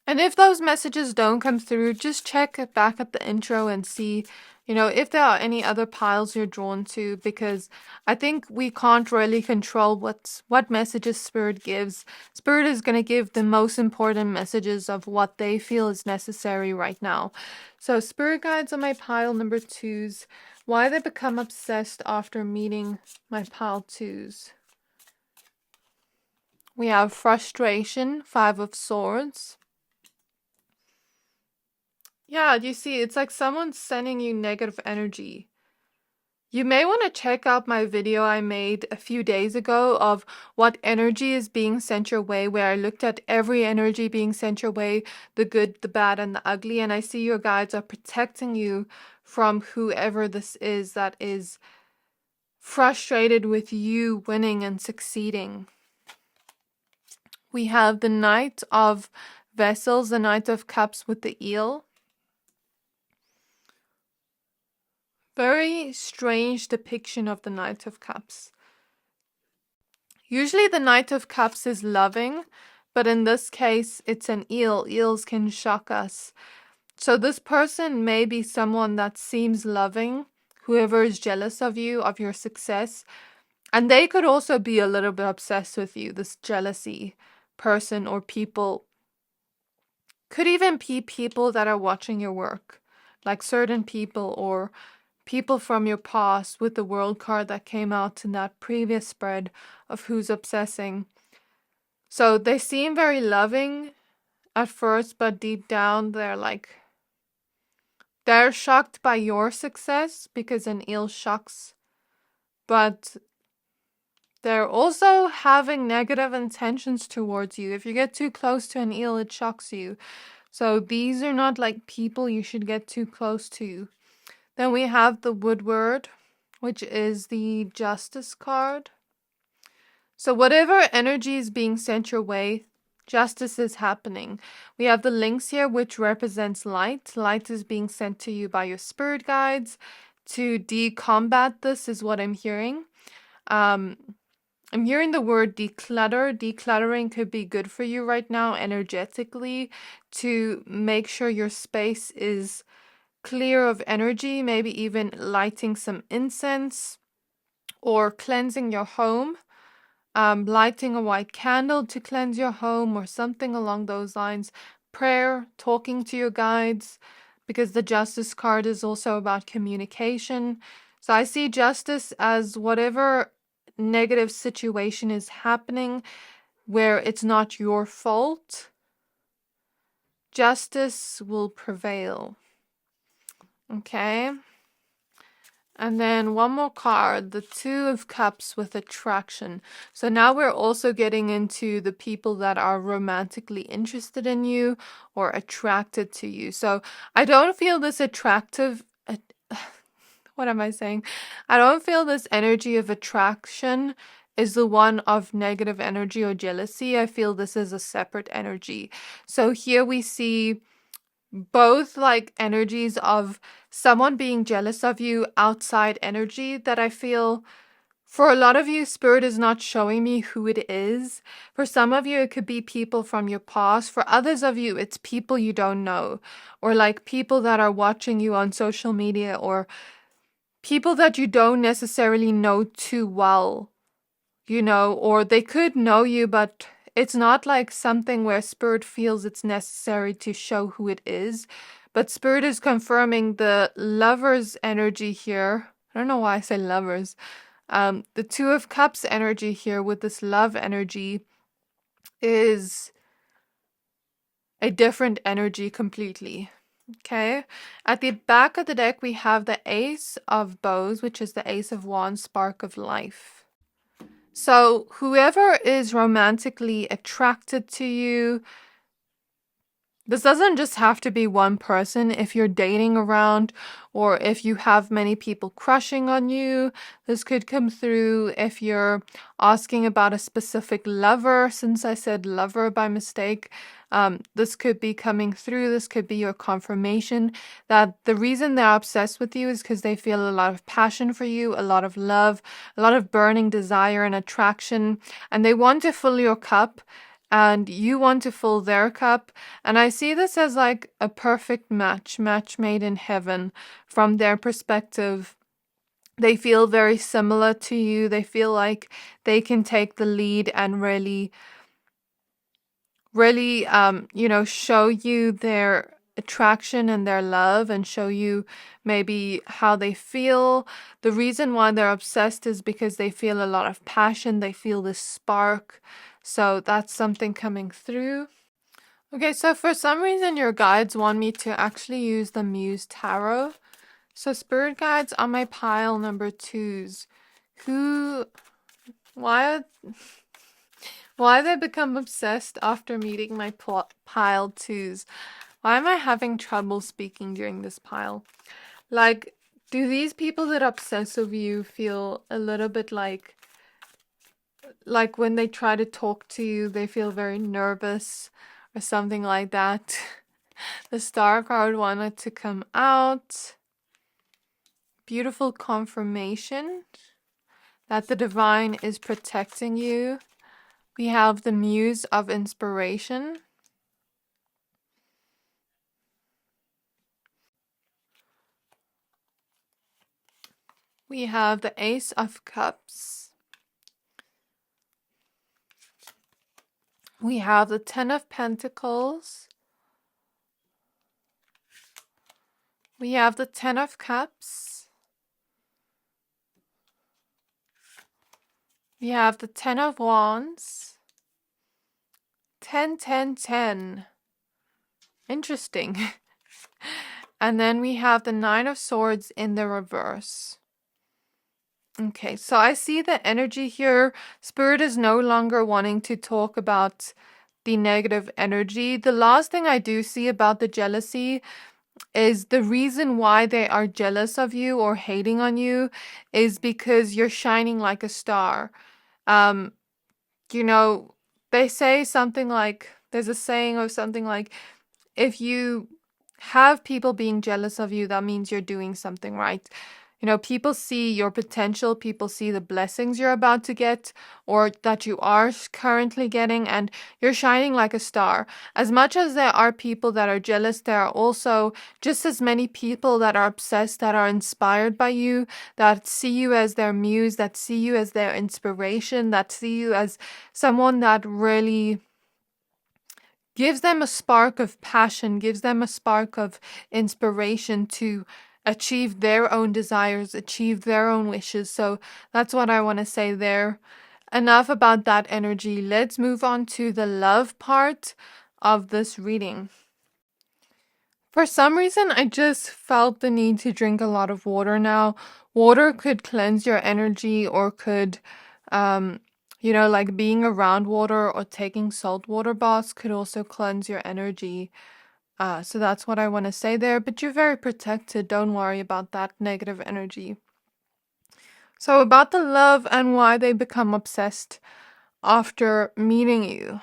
And if those messages don't come through, just check back at the intro and see, you know, if there are any other piles you're drawn to, because I think we can't really control what messages Spirit gives. Spirit is going to give the most important messages of what they feel is necessary right now. So Spirit guides on my pile number 2s. Why they become obsessed after meeting my pile 2s. We have Frustration, 5 of Swords. Yeah, you see, it's like someone's sending you negative energy. You may want to check out my video I made a few days ago of what energy is being sent your way, where I looked at every energy being sent your way, the good, the bad, and the ugly. And I see your guides are protecting you from whoever this is that is frustrated with you winning and succeeding. We have the Knight of Vessels, the Knight of Cups with the eel. Very strange depiction of the Knight of Cups. Usually the Knight of Cups is loving, but in this case it's an eel. Eels can shock us. So this person may be someone that seems loving, whoever is jealous of you, of your success. And they could also be a little bit obsessed with you, this jealousy person or people. Could even be people that are watching your work, like certain people or people from your past with the World card that came out in that previous spread of who's obsessing. So they seem very loving at first, but deep down they're shocked by your success because an eel shocks. But they're also having negative intentions towards you. If you get too close to an eel, it shocks you. So these are not like people you should get too close to. Then we have the Woodward, which is the Justice card. So whatever energy is being sent your way, justice is happening. We have the Lynx here, which represents light. Light is being sent to you by your spirit guides to decombat this, is what I'm hearing. I'm hearing the word declutter. Decluttering could be good for you right now energetically to make sure your space is clear of energy, maybe even lighting some incense or cleansing your home, lighting a white candle to cleanse your home or something along those lines. Prayer, talking to your guides, because the Justice card is also about communication. So I see justice as whatever negative situation is happening where it's not your fault, justice will prevail. Okay. And then one more card, the Two of Cups with attraction. So now we're also getting into the people that are romantically interested in you or attracted to you. So I don't feel this attractive... what am I saying? I don't feel this energy of attraction is the one of negative energy or jealousy. I feel this is a separate energy. So here we see both like energies of someone being jealous of you, outside energy that I feel for a lot of you, Spirit is not showing me who it is. For some of you, it could be people from your past. For others of you, it's people you don't know, or like people that are watching you on social media, or people that you don't necessarily know too well, you know, or they could know you, but it's not like something where Spirit feels it's necessary to show who it is. But Spirit is confirming the Lovers energy here. I don't know why I say lovers. The Two of Cups energy here with this love energy is a different energy completely. Okay. At the back of the deck, we have the Ace of Bows, which is the Ace of Wands, Spark of Life. So whoever is romantically attracted to you, this doesn't just have to be one person. If you're dating around or if you have many people crushing on you, this could come through. If you're asking about a specific lover, since I said lover by mistake, this could be coming through. This could be your confirmation that the reason they're obsessed with you is because they feel a lot of passion for you, a lot of love, a lot of burning desire and attraction, and they want to fill your cup. And you want to fill their cup. And I see this as like a perfect match made in heaven from their perspective. They feel very similar to you. They feel like they can take the lead and really, show you their attraction and their love and show you maybe how they feel. The reason why they're obsessed is because they feel a lot of passion. They feel this spark. So that's something coming through. Okay, so for some reason your guides want me to actually use the Muse Tarot So spirit guides on my pile number 2s. Who, why, why they become obsessed after meeting my pile 2s? Why am I having trouble speaking during this pile? Like, do these people that obsess over you feel a little bit like when they try to talk to you, they feel very nervous or something like that? The star card wanted to come out. Beautiful confirmation that the divine is protecting you. We have the muse of inspiration. We have the Ace of Cups. We have the Ten of Pentacles. We have the Ten of Cups. We have the Ten of Wands. 10, 10, 10. Interesting. And then we have the Nine of Swords in the reverse. Okay, so I see the energy here. Spirit is no longer wanting to talk about the negative energy. The last thing I do see about the jealousy is the reason why they are jealous of you or hating on you is because you're shining like a star. You know, they say something like, there's a saying of something like, if you have people being jealous of you, that means you're doing something right. You know, people see your potential, people see the blessings you're about to get or that you are currently getting, and you're shining like a star. As much as there are people that are jealous, there are also just as many people that are obsessed, that are inspired by you, that see you as their muse, that see you as their inspiration, that see you as someone that really gives them a spark of passion, gives them a spark of inspiration to achieve their own desires, achieve their own wishes. So that's what I want to say there. Enough about that energy. Let's move on to the love part of this reading. For some reason, I just felt the need to drink a lot of water now. Water could cleanse your energy or could, like being around water or taking salt water baths could also cleanse your energy. So that's what I want to say there. But you're very protected. Don't worry about that negative energy. So about the love and why they become obsessed after meeting you.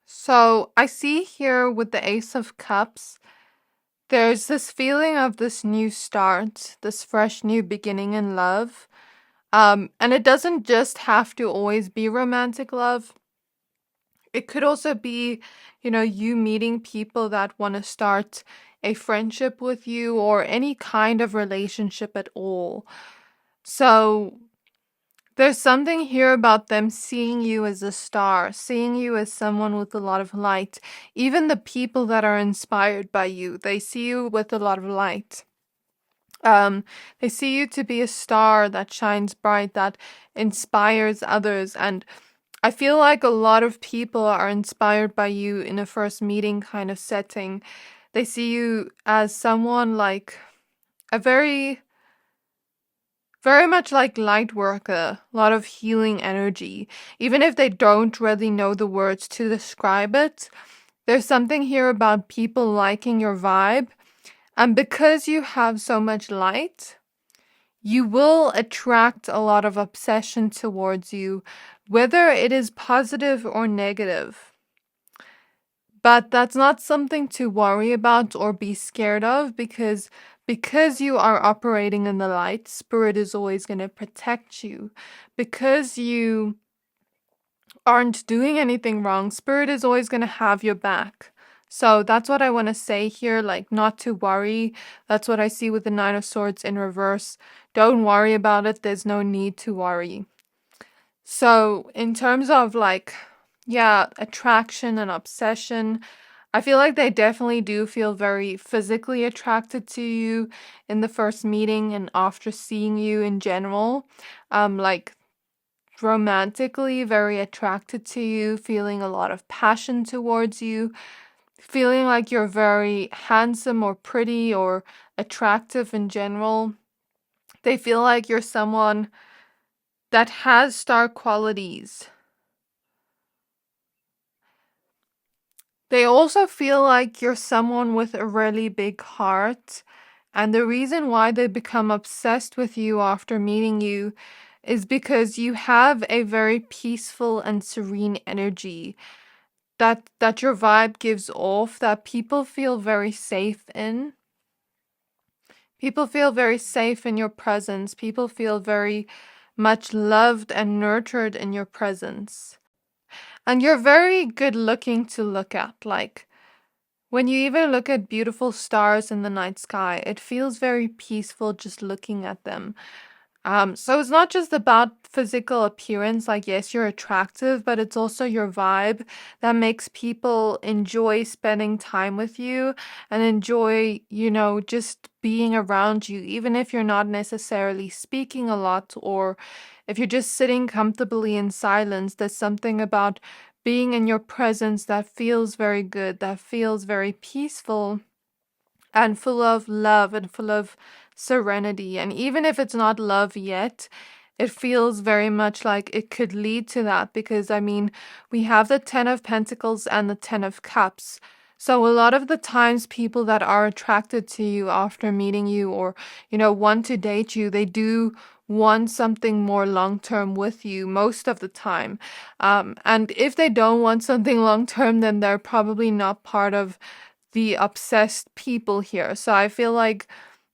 So I see here with the Ace of Cups, there's this feeling of this new start, this fresh new beginning in love. And it doesn't just have to always be romantic love. It could also be, you meeting people that want to start a friendship with you or any kind of relationship at all. So there's something here about them seeing you as a star, seeing you as someone with a lot of light. Even the people that are inspired by you, they see you with a lot of light. They see you to be a star that shines bright, that inspires others. And I feel like a lot of people are inspired by you in a first meeting kind of setting. They see you as someone like a very much like light worker, a lot of healing energy. Even if they don't really know the words to describe it, there's something here about people liking your vibe. And because you have so much light, you will attract a lot of obsession towards you, whether it is positive or negative. But that's not something to worry about or be scared of because you are operating in the light, Spirit is always going to protect you. Because you aren't doing anything wrong, Spirit is always going to have your back. So that's what I want to say here, like not to worry. That's what I see with the Nine of Swords in reverse. Don't worry about it. There's no need to worry. So in terms of attraction and obsession, I feel like they definitely do feel very physically attracted to you in the first meeting and after seeing you in general. Romantically very attracted to you, feeling a lot of passion towards you, feeling like you're very handsome or pretty or attractive in general. They feel like you're someone that has star qualities. They also feel like you're someone with a really big heart. And the reason why they become obsessed with you after meeting you is because you have a very peaceful and serene energy that your vibe gives off, that people feel very safe in. People feel very safe in your presence. People feel very much loved and nurtured in your presence. And you're very good looking to look at. Like, when you even look at beautiful stars in the night sky, it feels very peaceful just looking at them. So it's not just about physical appearance, like, yes, you're attractive, but it's also your vibe that makes people enjoy spending time with you and enjoy, just being around you, even if you're not necessarily speaking a lot, or if you're just sitting comfortably in silence. There's something about being in your presence that feels very good, that feels very peaceful and full of love and full of serenity. And even if it's not love yet, it feels very much like it could lead to that, because I mean, we have the 10 of Pentacles and the 10 of Cups. So a lot of the times people that are attracted to you after meeting you, or, want to date you, they do want something more long term with you most of the time. And if they don't want something long term, then they're probably not part of the obsessed people here. So I feel like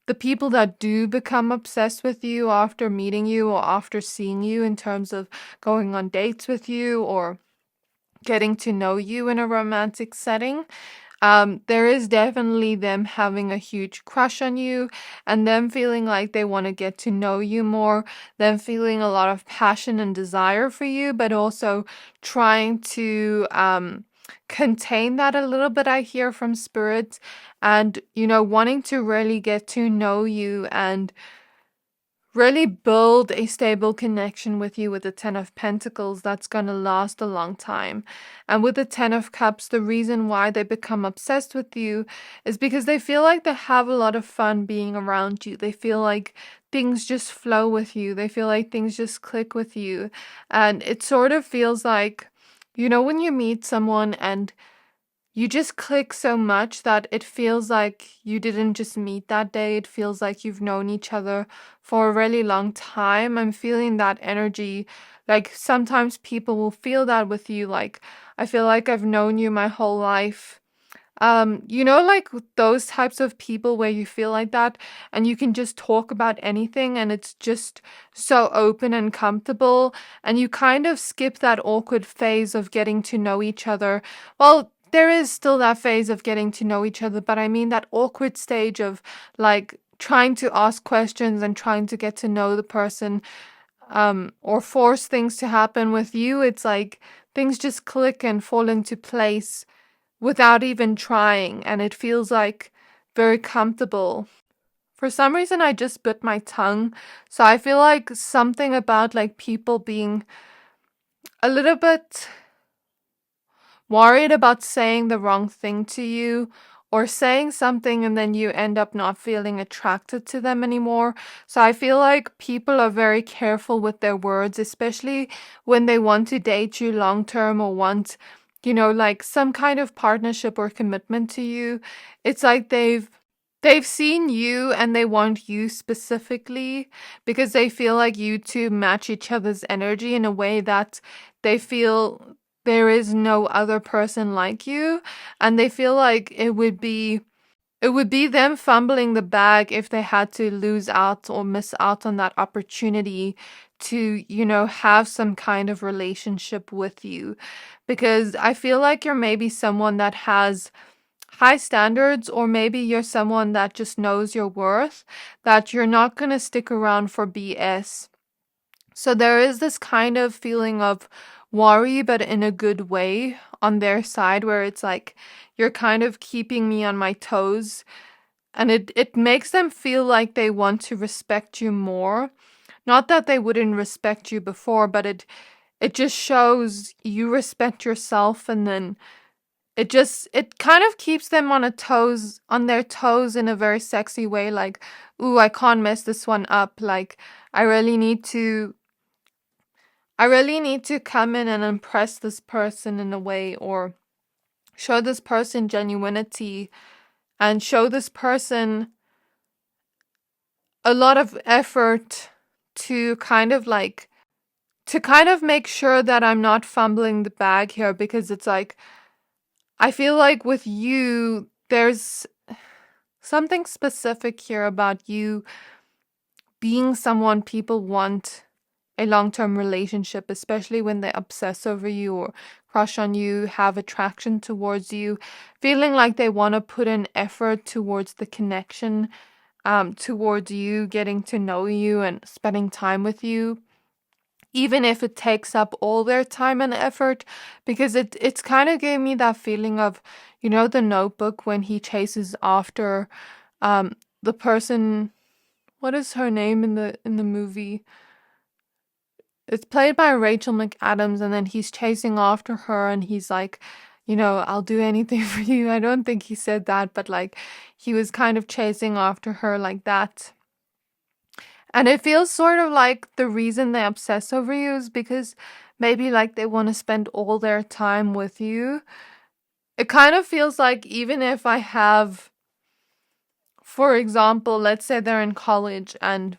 the people that do become obsessed with you after meeting you or after seeing you, in terms of going on dates with you or getting to know you in a romantic setting, there is definitely them having a huge crush on you and them feeling like they want to get to know you more, them feeling a lot of passion and desire for you, but also trying to contain that a little bit, I hear from spirit, and, wanting to really get to know you and really build a stable connection with you with the 10 of Pentacles that's going to last a long time. And with the 10 of Cups, the reason why they become obsessed with you is because they feel like they have a lot of fun being around you. They feel like things just flow with you. They feel like things just click with you. And it sort of feels like, when you meet someone and you just click so much that it feels like you didn't just meet that day. It feels like you've known each other for a really long time. I'm feeling that energy. Like, sometimes people will feel that with you. Like, I feel like I've known you my whole life. Like those types of people where you feel like that and you can just talk about anything and it's just so open and comfortable, and you kind of skip that awkward phase of getting to know each other. Well, there is still that phase of getting to know each other, but I mean that awkward stage of, like, trying to ask questions and trying to get to know the person, or force things to happen with you. It's like things just click and fall into place without even trying, and it feels like very comfortable. For some reason, I just bit my tongue, so I feel like something about, like, people being a little bit worried about saying the wrong thing to you, or saying something and then you end up not feeling attracted to them anymore. So I feel like people are very careful with their words, especially when they want to date you long term or want, like, some kind of partnership or commitment to you. It's like they've seen you and they want you specifically because they feel like you two match each other's energy in a way that they feel there is no other person like you, and they feel like it would be them fumbling the bag if they had to lose out or miss out on that opportunity to, have some kind of relationship with you. Because I feel like you're maybe someone that has high standards, or maybe you're someone that just knows your worth, that you're not going to stick around for BS. So there is this kind of feeling of worry, but in a good way on their side, where it's like, you're kind of keeping me on my toes. And it makes them feel like they want to respect you more. Not that they wouldn't respect you before, but it just shows you respect yourself, and then it kind of keeps them on their toes in a very sexy way, like, ooh, I can't mess this one up. Like, I really need to come in and impress this person in a way, or show this person genuinity, and show this person a lot of effort to kind of make sure that I'm not fumbling the bag here, because it's like, I feel like with you, there's something specific here about you being someone people want a long-term relationship, especially when they obsess over you or crush on you, have attraction towards you, feeling like they want to put in effort towards the connection, towards you, getting to know you and spending time with you, even if it takes up all their time and effort, because it's kind of gave me that feeling of, the Notebook, when he chases after the person. What is her name in the movie? It's played by Rachel McAdams, and then he's chasing after her, and he's like, I'll do anything for you. I don't think he said that, but like, he was kind of chasing after her like that. And it feels sort of like the reason they obsess over you is because maybe like they want to spend all their time with you. It kind of feels like, even if I have, for example, let's say they're in college and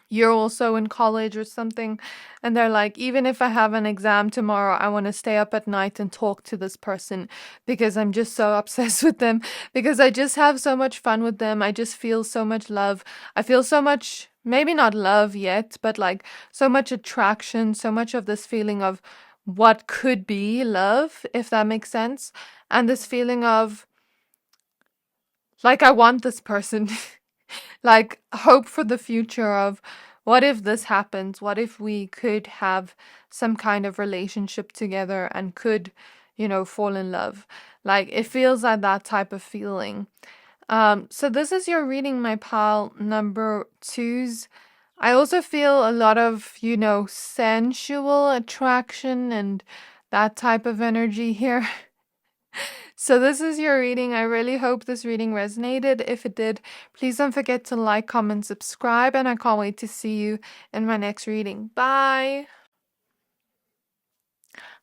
you're also in college or something, and they're like, even if I have an exam tomorrow, I want to stay up at night and talk to this person because I'm just so obsessed with them, because I just have so much fun with them. I just feel so much love. I feel so much, maybe not love yet, but like so much attraction, so much of this feeling of what could be love, if that makes sense. And this feeling of like, I want this person. Like, hope for the future of, what if this happens? What if we could have some kind of relationship together and could, fall in love? Like, it feels like that type of feeling. So this is your reading, my pile number 2s. I also feel a lot of, sensual attraction and that type of energy here. So this is your reading. I really hope this reading resonated. If it did, please don't forget to like, comment, subscribe, and I can't wait to see you in my next reading. Bye!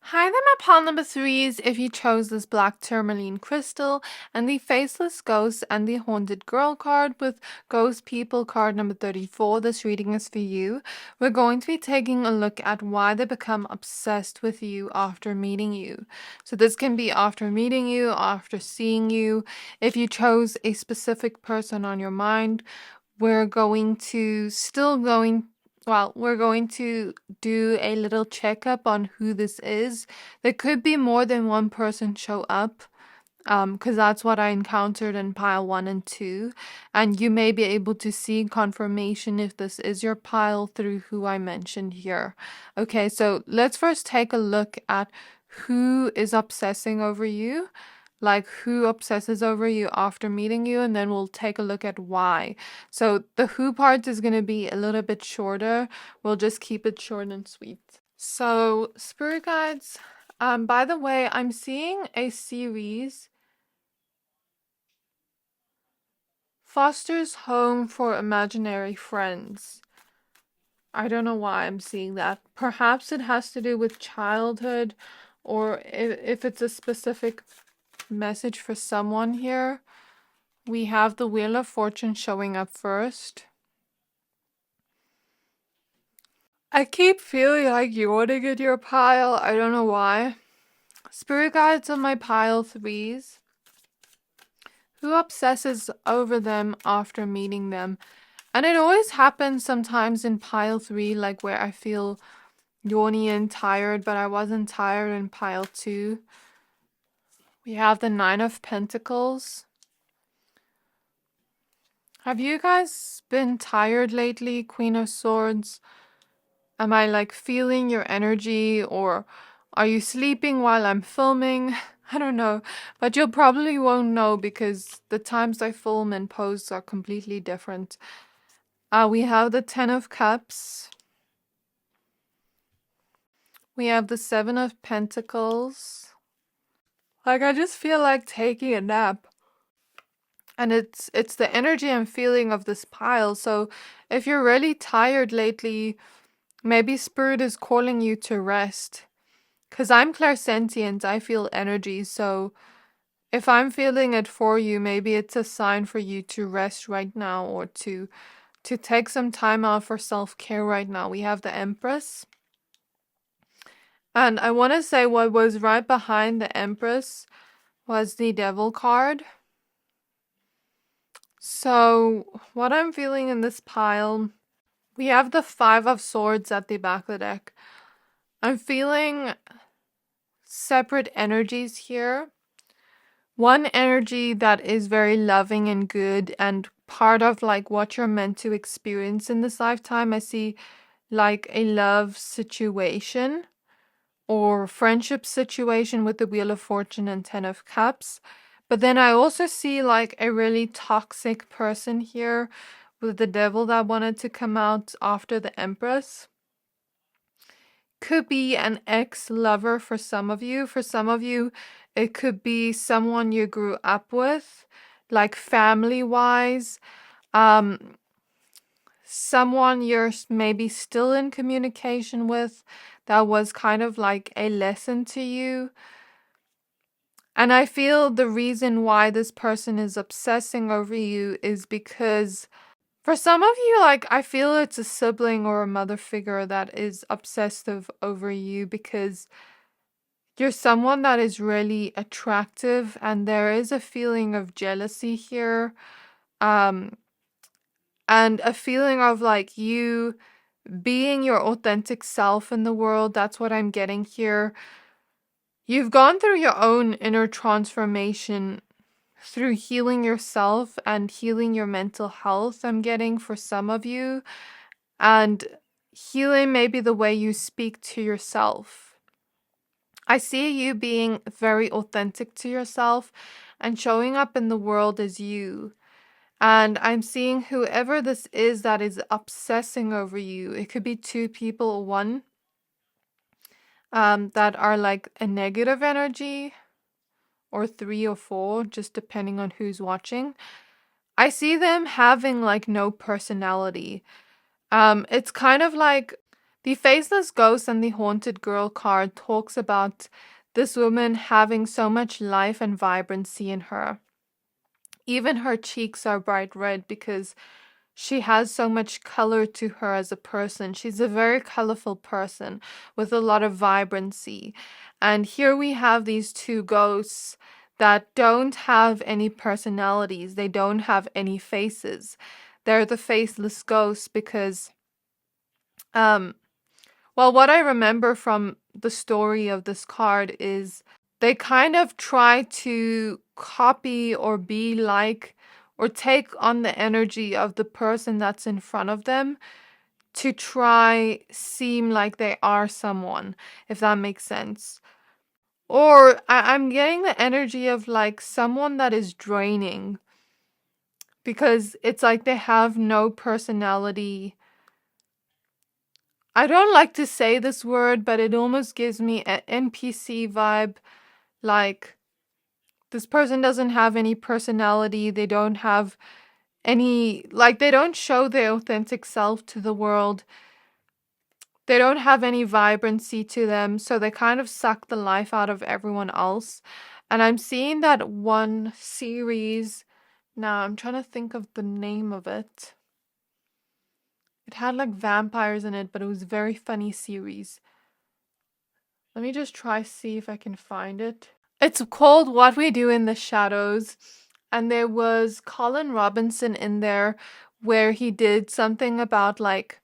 Hi there, my pile number 3s. If you chose this black tourmaline crystal and the Faceless Ghost and the Haunted Girl card with Ghost People card number 34, this reading is for you. We're going to be taking a look at why they become obsessed with you after meeting you. So this can be after meeting you, after seeing you. If you chose a specific person on your mind, we're going to do a little checkup on who this is. There could be more than one person show up, because that's what I encountered in pile 1 and 2. And you may be able to see confirmation if this is your pile through who I mentioned here. Okay, so let's first take a look at who is obsessing over you. Like, who obsesses over you after meeting you, and then we'll take a look at why. So the who part is going to be a little bit shorter. We'll just keep it short and sweet. So, spirit guides, by the way, I'm seeing a series, Foster's Home for Imaginary Friends. I don't know why I'm seeing that. Perhaps it has to do with childhood, or if it's a specific message for someone here. We have the Wheel of Fortune showing up first. I keep feeling like yawning in your pile. I don't know why. Spirit guides on my pile 3s. Who obsesses over them after meeting them? And it always happens sometimes in pile 3, like where I feel yawny and tired, but I wasn't tired in pile 2. We have the 9 of Pentacles. Have you guys been tired lately, Queen of Swords? Am I like feeling your energy, or are you sleeping while I'm filming? I don't know, but you probably won't know because the times I film and post are completely different. We have the 10 of Cups. We have the 7 of Pentacles. Like I just feel like taking a nap. And it's the energy I'm feeling of this pile. So if you're really tired lately, maybe spirit is calling you to rest. Cause I'm clairsentient, I feel energy, so if I'm feeling it for you, maybe it's a sign for you to rest right now or to take some time out for self-care right now. We have the Empress. And I want to say what was right behind the Empress was the Devil card. So, what I'm feeling in this pile, we have the Five of Swords at the back of the deck. I'm feeling separate energies here. One energy that is very loving and good and part of like what you're meant to experience in this lifetime. I see like a love situation or friendship situation with the Wheel of Fortune and Ten of Cups. But then I also see like a really toxic person here with the Devil that wanted to come out after the Empress. Could be an ex-lover for some of you. For some of you, it could be someone you grew up with, like family-wise. Someone you're maybe still in communication with that was kind of like a lesson to you. And I feel the reason why this person is obsessing over you is because for some of you, like, I feel it's a sibling or a mother figure that is obsessive over you because you're someone that is really attractive and there is a feeling of jealousy here. And a feeling of like you being your authentic self in the world. That's what I'm getting here. You've gone through your own inner transformation through healing yourself and healing your mental health, I'm getting for some of you, and healing maybe the way you speak to yourself. I see you being very authentic to yourself and showing up in the world as you. And I'm seeing whoever this is that is obsessing over you. It could be two people or one that are like a negative energy, or three or four, just depending on who's watching. I see them having like no personality. It's kind of like the Faceless Ghost and the Haunted Girl card talks about this woman having so much life and vibrancy in her. Even her cheeks are bright red because she has so much color to her as a person. She's a very colorful person with a lot of vibrancy. And here we have these two ghosts that don't have any personalities. They don't have any faces. They're the faceless ghosts because, well, what I remember from the story of this card is they kind of try to copy or be like or take on the energy of the person that's in front of them to try seem like they are someone, if that makes sense. Or I'm getting the energy of like someone that is draining because it's like they have no personality. I don't like to say this word, but it almost gives me an NPC vibe. Like, this person doesn't have any personality. They don't have any, like, they don't show their authentic self to the world. They don't have any vibrancy to them, so they kind of suck the life out of everyone else. And I'm seeing that one series now. I'm trying to think of the name of it. It had like vampires in it, but it was a very funny series. Let me just try see if I can find it. It's called What We Do in the Shadows, and there was Colin Robinson in there where he did something about like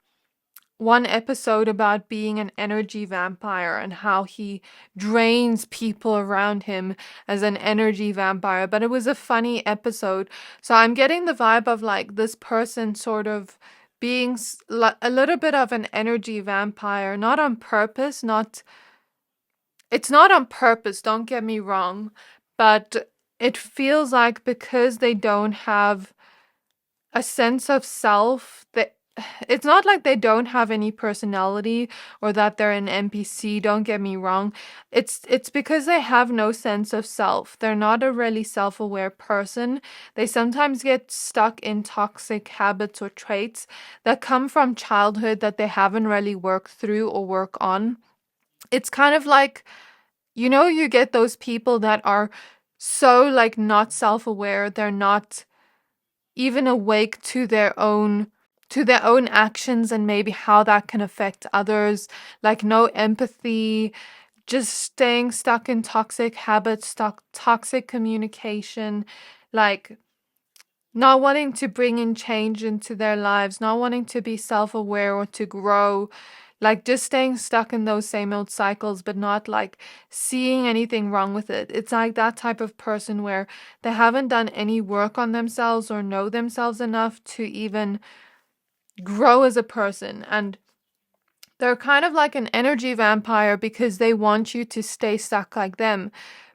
one episode about being an energy vampire and how he drains people around him as an energy vampire. But it was a funny episode. So I'm getting the vibe of like this person sort of being a little bit of an energy vampire, not on purpose, it's not on purpose, don't get me wrong, but it feels like because they don't have a sense of self, that it's not like they don't have any personality or that they're an NPC, don't get me wrong. It's because they have no sense of self. They're not a really self-aware person. They sometimes get stuck in toxic habits or traits that come from childhood that they haven't really worked through or work on. It's kind of like, you get those people that are so like not self-aware, they're not even awake to their own actions and maybe how that can affect others, like no empathy, just staying stuck in toxic habits, toxic communication, like not wanting to bring in change into their lives, not wanting to be self-aware or to grow, like just staying stuck in those same old cycles, but not like seeing anything wrong with it. It's like that type of person where they haven't done any work on themselves or know themselves enough to even grow as a person. And they're kind of like an energy vampire because they want you to stay stuck like them,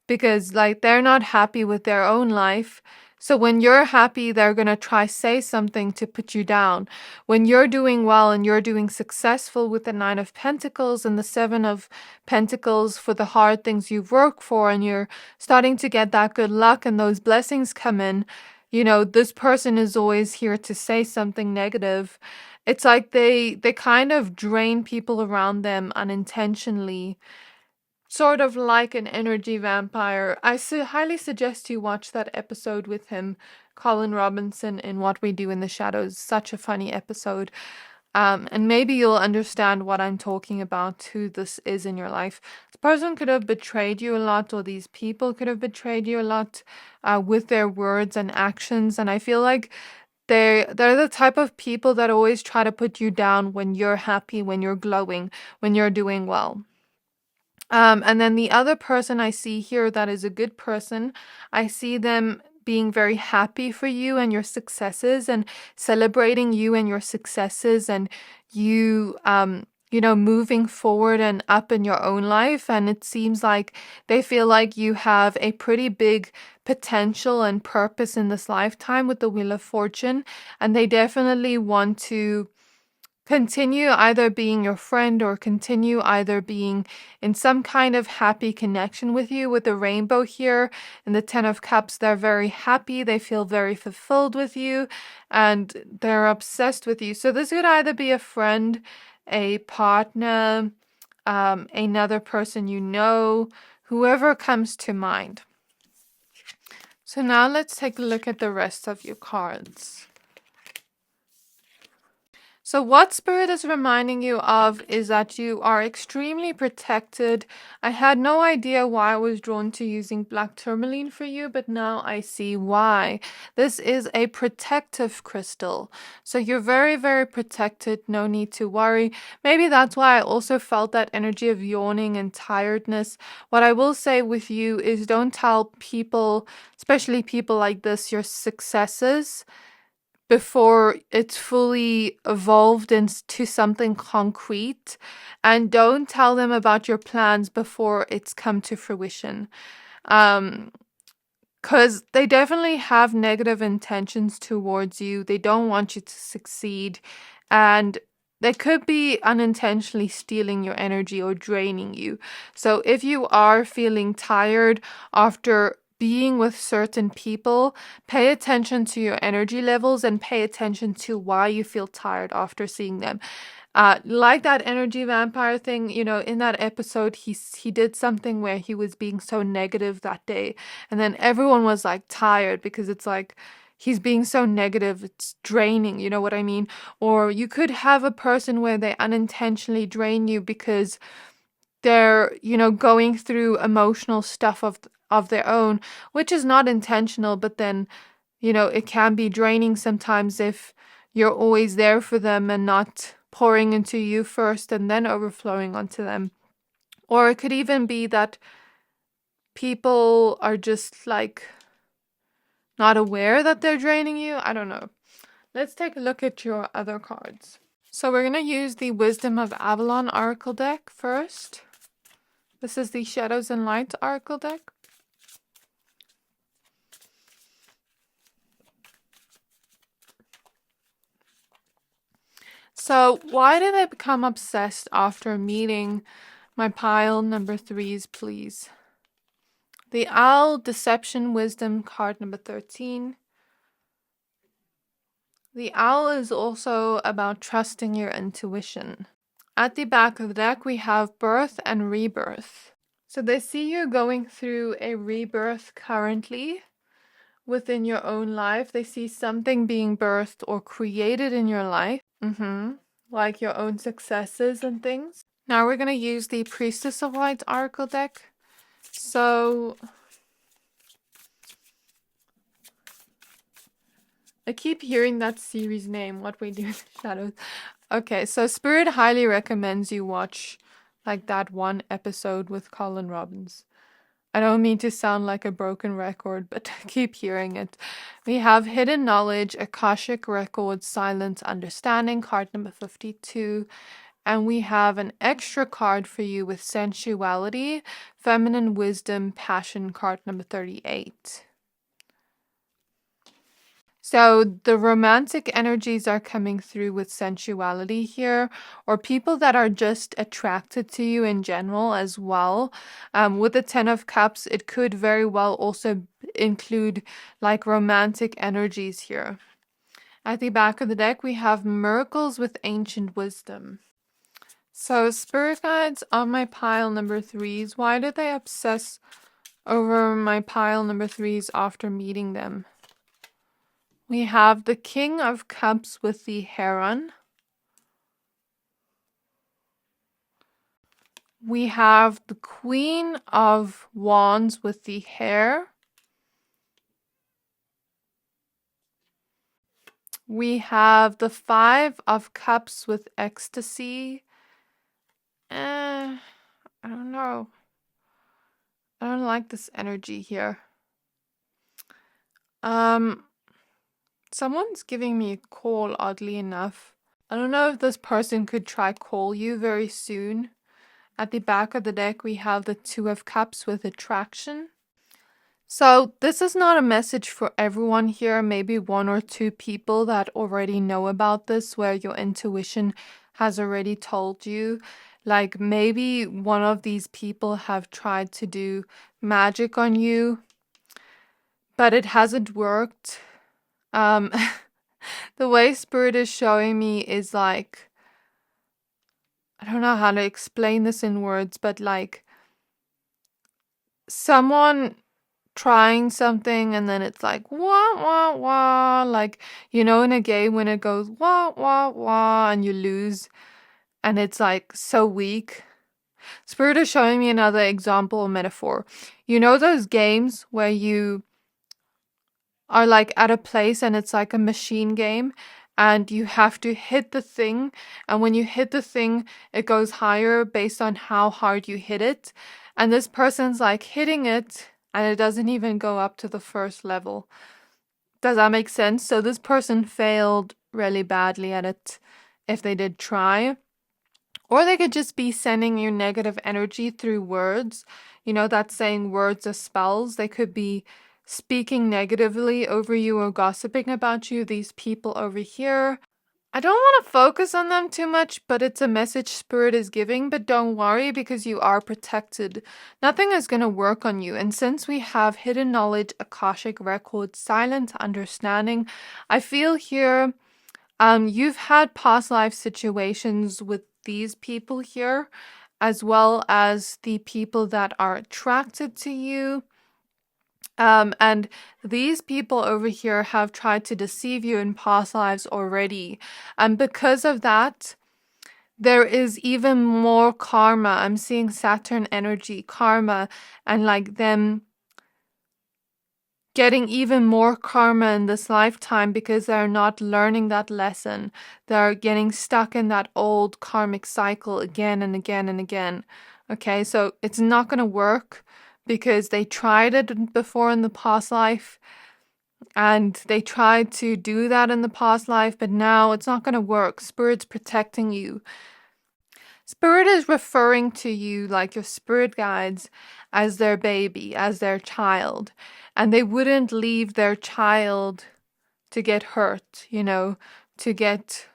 because like they're not happy with their own life. So when you're happy, they're going to try say something to put you down. When you're doing well and you're doing successful with the 9 of Pentacles and the 7 of Pentacles for the hard things you've worked for, and you're starting to get that good luck and those blessings come in, this person is always here to say something negative. It's like they kind of drain people around them unintentionally, sort of like an energy vampire. I highly suggest you watch that episode with him, Colin Robinson, in What We Do in the Shadows. Such a funny episode. And maybe you'll understand what I'm talking about, who this is in your life. This person could have betrayed you a lot, or these people could have betrayed you a lot with their words and actions. And I feel like they're the type of people that always try to put you down when you're happy, when you're glowing, when you're doing well. And then the other person I see here that is a good person, I see them being very happy for you and your successes and celebrating you and your successes, and you, moving forward and up in your own life. And it seems like they feel like you have a pretty big potential and purpose in this lifetime with the Wheel of Fortune. And they definitely want to continue either being your friend or continue either being in some kind of happy connection with you. With the rainbow here and the 10 of Cups, they're very happy, they feel very fulfilled with you, and they're obsessed with you. So this could either be a friend, a partner, another person whoever comes to mind. So now let's take a look at the rest of your cards. So what Spirit is reminding you of is that you are extremely protected. I had no idea why I was drawn to using black tourmaline for you, but now I see why. This is a protective crystal. So you're very, very protected. No need to worry. Maybe that's why I also felt that energy of yawning and tiredness. What I will say with you is don't tell people, especially people like this, your successes before it's fully evolved into something concrete, and don't tell them about your plans before it's come to fruition, because they definitely have negative intentions towards you. They don't want you to succeed, and they could be unintentionally stealing your energy or draining you. So if you are feeling tired after being with certain people, pay attention to your energy levels and pay attention to why you feel tired after seeing them. Like that energy vampire thing, in that episode, he did something where he was being so negative that day, and then everyone was like tired because it's like he's being so negative, it's draining, you know what I mean? Or you could have a person where they unintentionally drain you because they're, going through emotional stuff of their own, which is not intentional, but then, it can be draining sometimes if you're always there for them and not pouring into you first and then overflowing onto them. Or it could even be that people are just like not aware that they're draining you. I don't know. Let's take a look at your other cards. So we're going to use the Wisdom of Avalon Oracle deck first. This is the Shadows and Light Oracle deck. So why did I become obsessed after meeting my pile number 3s, please? The Owl, Deception, Wisdom, card number 13. The Owl is also about trusting your intuition. At the back of the deck, we have Birth and Rebirth. So they see you going through a rebirth currently within your own life. They see something being birthed or created in your life. Like your own successes and things. Now we're going to use the Priestess of Light Oracle deck. So I keep hearing that series name, What We Do in the Shadows. Okay, so Spirit highly recommends you watch like that one episode with Colin Robbins. I don't mean to sound like a broken record, but keep hearing it. We have Hidden Knowledge, Akashic Records, Silent Understanding, card number 52. And we have an extra card for you with Sensuality, Feminine Wisdom, Passion, card number 38. So the romantic energies are coming through with sensuality here, or people that are just attracted to you in general as well. With the 10 of Cups, it could very well also include like romantic energies here. At the back of the deck, we have Miracles with Ancient Wisdom. So Spirit Guides on my pile number 3s, why did they obsess over my pile number 3s after meeting them? We have the King of Cups with the Heron. We have the Queen of Wands with the Hare. We have the Five of Cups with Ecstasy. I don't know. I don't like this energy here. Someone's giving me a call, oddly enough. I don't know if this person could try call you very soon. At the back of the deck, we have the Two of Cups with Attraction. So this is not a message for everyone here. Maybe 1 or 2 people that already know about this, where your intuition has already told you. Like maybe one of these people have tried to do magic on you, but it hasn't worked. The way Spirit is showing me is like, I don't know how to explain this in words, but like someone trying something and then it's like wah wah wah, like, you know, in a game when it goes wah wah wah and you lose and it's like so weak. Spirit is showing me another example or metaphor. You know those games where you are like at a place and it's like a machine game and you have to hit the thing, and when you hit the thing it goes higher based on how hard you hit it, and this person's like hitting it and it doesn't even go up to the first level. Does that make sense? So this person failed really badly at it if they did try. Or they could just be sending you negative energy through words. You know, that saying words are spells. They could be speaking negatively over you or gossiping about you. These people over here. I don't want to focus on them too much, but it's a message Spirit is giving. But don't worry, because you are protected. Nothing is going to work on you. And since we have Hidden Knowledge, Akashic Records, Silent Understanding, I feel here you've had past life situations with these people here, as well as the people that are attracted to you. And these people over here have tried to deceive you in past lives already. And because of that, there is even more karma. I'm seeing Saturn energy, karma, and like them getting even more karma in this lifetime because they're not learning that lesson. They're getting stuck in that old karmic cycle again and again and again. Okay, so it's not going to work because they tried it before in the past life and they tried to do that in the past life, but now it's not going to work. Spirit's protecting you. Spirit is referring to you, like your spirit guides, as their baby, as their child. And they wouldn't leave their child to get hurt, you know, to get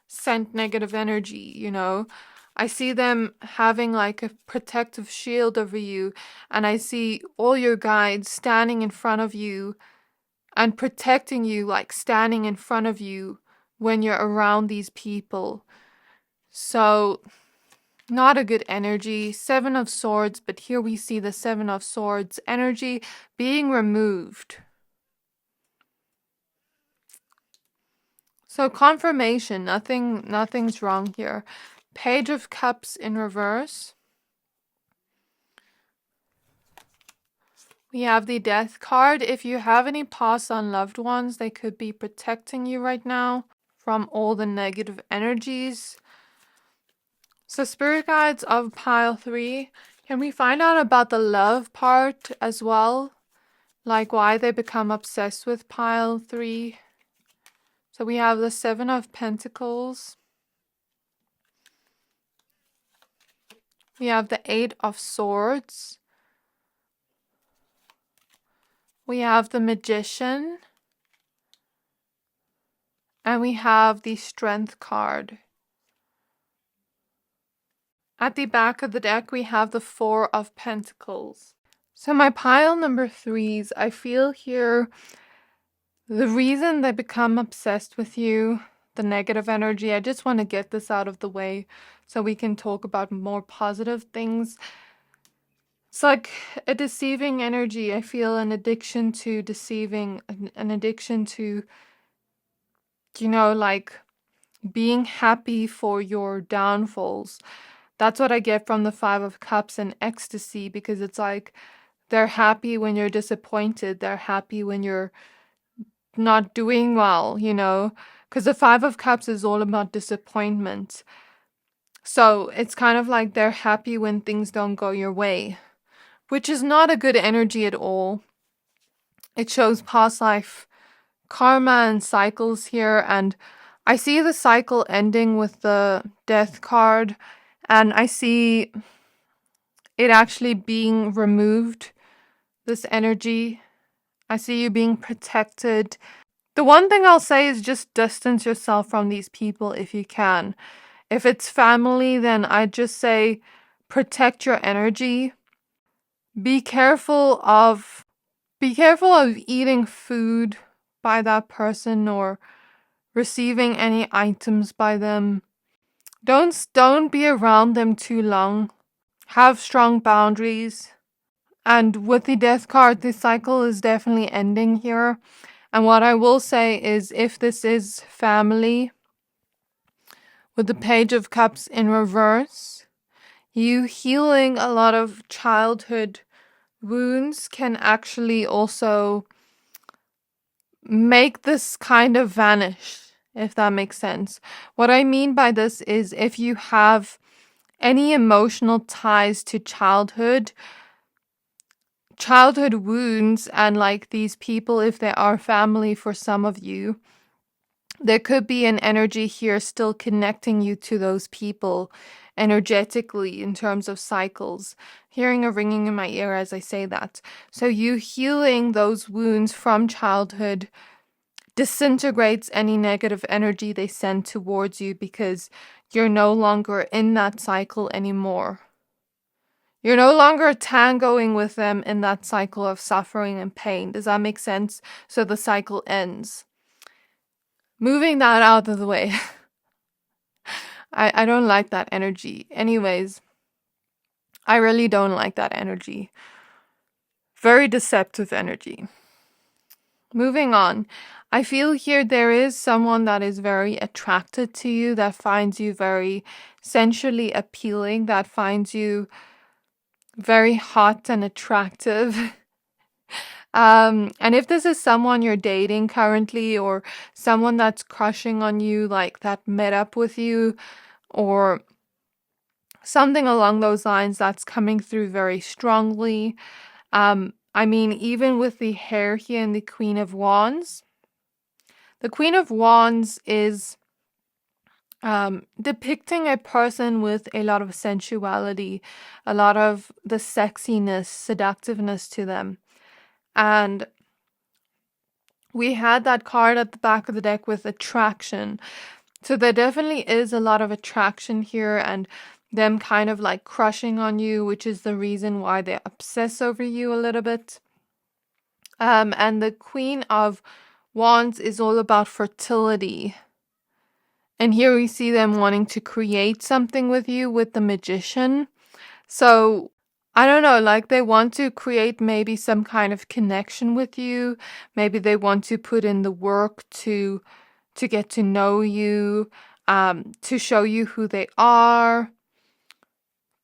send negative energy, you know. I see them having like a protective shield over you, and I see all your guides standing in front of you and protecting you, like standing in front of you when you're around these people. So, not a good energy. Seven of Swords, but here we see the Seven of Swords energy being removed. So confirmation, nothing's wrong here. Page of Cups in reverse. We have the Death card. If you have any passed on loved ones, they could be protecting you right now from all the negative energies. So Spirit Guides of pile 3. Can we find out about the love part as well? Like why they become obsessed with pile 3. So we have the Seven of Pentacles. We have the Eight of Swords. We have the Magician. And we have the Strength card. At the back of the deck, we have the Four of Pentacles. So my pile number 3s, I feel here the reason they become obsessed with you, the negative energy, I just want to get this out of the way so we can talk about more positive things. It's like a deceiving energy. I feel an addiction to deceiving, an addiction to, you know, like being happy for your downfalls. That's what I get from the Five of Cups and ecstasy, because it's like they're happy when you're disappointed. They're happy when you're not doing well, you know, because the Five of Cups is all about disappointment. So it's kind of like they're happy when things don't go your way, which is not a good energy at all. It shows past life karma and cycles here, and I see the cycle ending with the Death card, and I see it actually being removed, this energy. I see you being protected. The one thing I'll say is just distance yourself from these people if you can. If it's family, then I'd just say protect your energy. Be careful of eating food by that person or receiving any items by them. Don't be around them too long. Have strong boundaries. And with the Death card, the cycle is definitely ending here. And what I will say is, if this is family, with the Page of Cups in reverse, you healing a lot of childhood wounds can actually also make this kind of vanish, if that makes sense. What I mean by this is, if you have any emotional ties to childhood wounds, and like these people, if they are family for some of you, there could be an energy here still connecting you to those people energetically in terms of cycles. Hearing a ringing in my ear as I say that. So you healing those wounds from childhood disintegrates any negative energy they send towards you, because you're no longer in that cycle anymore. You're no longer tangoing with them in that cycle of suffering and pain. Does that make sense? So the cycle ends. Moving that out of the way. I don't like that energy. Anyways, I really don't like that energy. Very deceptive energy. Moving on. I feel here there is someone that is very attracted to you, that finds you very sensually appealing, that finds you very hot and attractive. And if this is someone you're dating currently, or someone that's crushing on you, like that met up with you, or something along those lines, that's coming through very strongly. I mean, even with the hair here and the Queen of Wands. The Queen of Wands is depicting a person with a lot of sensuality, a lot of the sexiness, seductiveness to them. And we had that card at the back of the deck with attraction. So there definitely is a lot of attraction here and them kind of like crushing on you, which is the reason why they obsess over you a little bit. And the Queen of Wands is all about fertility. And here we see them wanting to create something with you with the Magician. So I don't know, like they want to create maybe some kind of connection with you. Maybe they want to put in the work to get to know you, to show you who they are,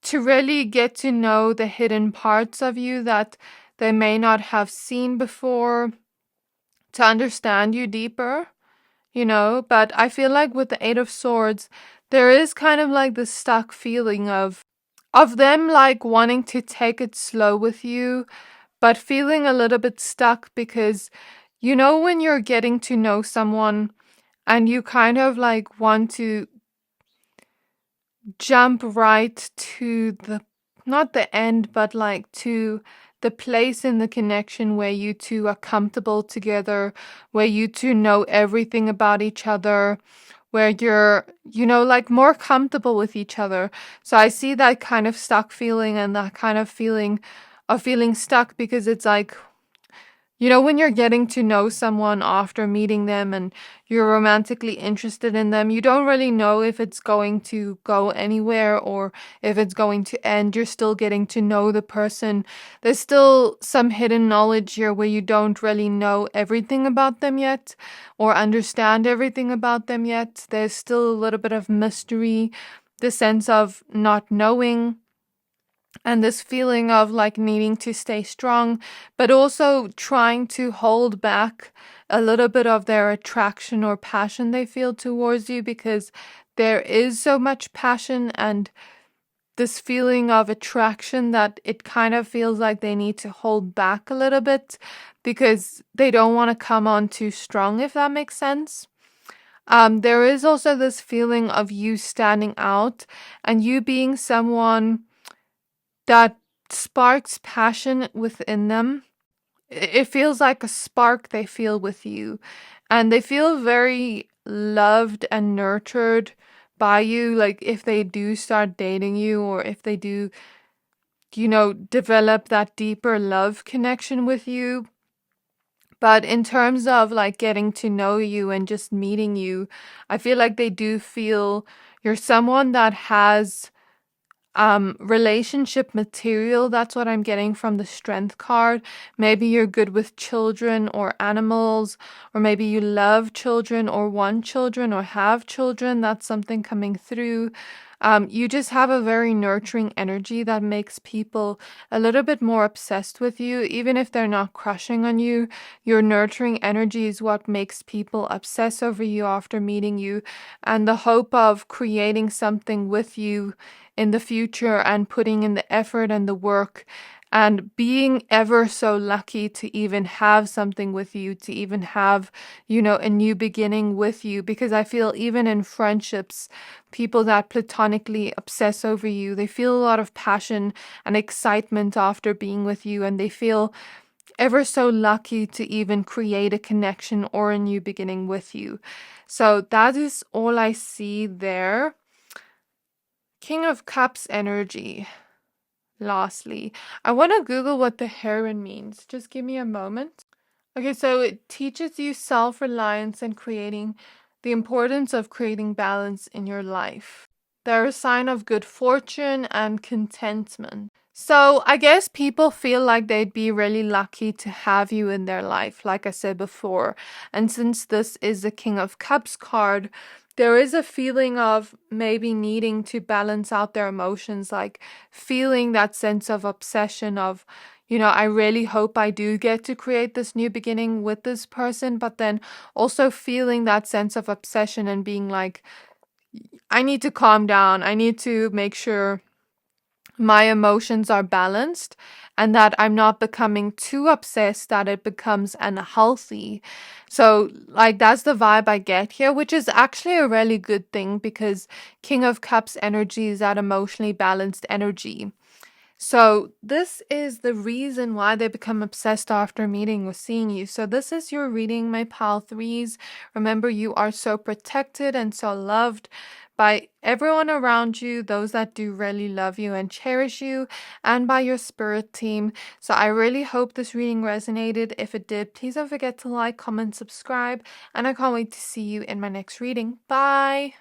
to really get to know the hidden parts of you that they may not have seen before, to understand you deeper, you know. But I feel like with the Eight of Swords, there is kind of like the stuck feeling of them like wanting to take it slow with you, but feeling a little bit stuck because you know when you're getting to know someone and you kind of like want to jump right to the, not the end, but like to the place in the connection where you two are comfortable together, where you two know everything about each other, where you're, you know, like more comfortable with each other. So I see that kind of stuck feeling and that kind of feeling of feeling stuck because it's like, you know, when you're getting to know someone after meeting them and you're romantically interested in them, you don't really know if it's going to go anywhere or if it's going to end. You're still getting to know the person. There's still some hidden knowledge here where you don't really know everything about them yet or understand everything about them yet. There's still a little bit of mystery, the sense of not knowing, and this feeling of like needing to stay strong, but also trying to hold back a little bit of their attraction or passion they feel towards you, because there is so much passion and this feeling of attraction that it kind of feels like they need to hold back a little bit because they don't want to come on too strong, if that makes sense. There is also this feeling of you standing out and you being someone that sparks passion within them. It feels like a spark they feel with you, and they feel very loved and nurtured by you. Like if they do start dating you, or if they do, you know, develop that deeper love connection with you. But in terms of like getting to know you and just meeting you, I feel like they do feel you're someone that has relationship material. That's what I'm getting from the Strength card. Maybe you're good with children or animals, or maybe you love children or want children or have children. That's something coming through. You just have a very nurturing energy that makes people a little bit more obsessed with you, even if they're not crushing on you. Your nurturing energy is what makes people obsess over you after meeting you, and the hope of creating something with you in the future and putting in the effort and the work and being ever so lucky to even have something with you, to even have, you know, a new beginning with you. Because I feel even in friendships, people that platonically obsess over you, they feel a lot of passion and excitement after being with you, and they feel ever so lucky to even create a connection or a new beginning with you. So that is all I see there. King of Cups energy. Lastly, I want to Google what the heron means. Just give me a moment. Okay, so it teaches you self-reliance and creating the importance of creating balance in your life. They're a sign of good fortune and contentment. So I guess people feel like they'd be really lucky to have you in their life, like I said before. And since this is the King of Cups card, there is a feeling of maybe needing to balance out their emotions, like feeling that sense of obsession of, you know, I really hope I do get to create this new beginning with this person, but then also feeling that sense of obsession and being like, I need to calm down. I need to make sure my emotions are balanced and that I'm not becoming too obsessed that it becomes unhealthy. So like that's the vibe I get here, which is actually a really good thing because King of Cups energy is that emotionally balanced energy. So this is the reason why they become obsessed after meeting with seeing you. So this is your reading, my pal threes. Remember, you are so protected and so loved by everyone around you, those that do really love you and cherish you, and by your spirit team. So I really hope this reading resonated. If it did, please don't forget to like, comment, subscribe, and I can't wait to see you in my next reading. Bye!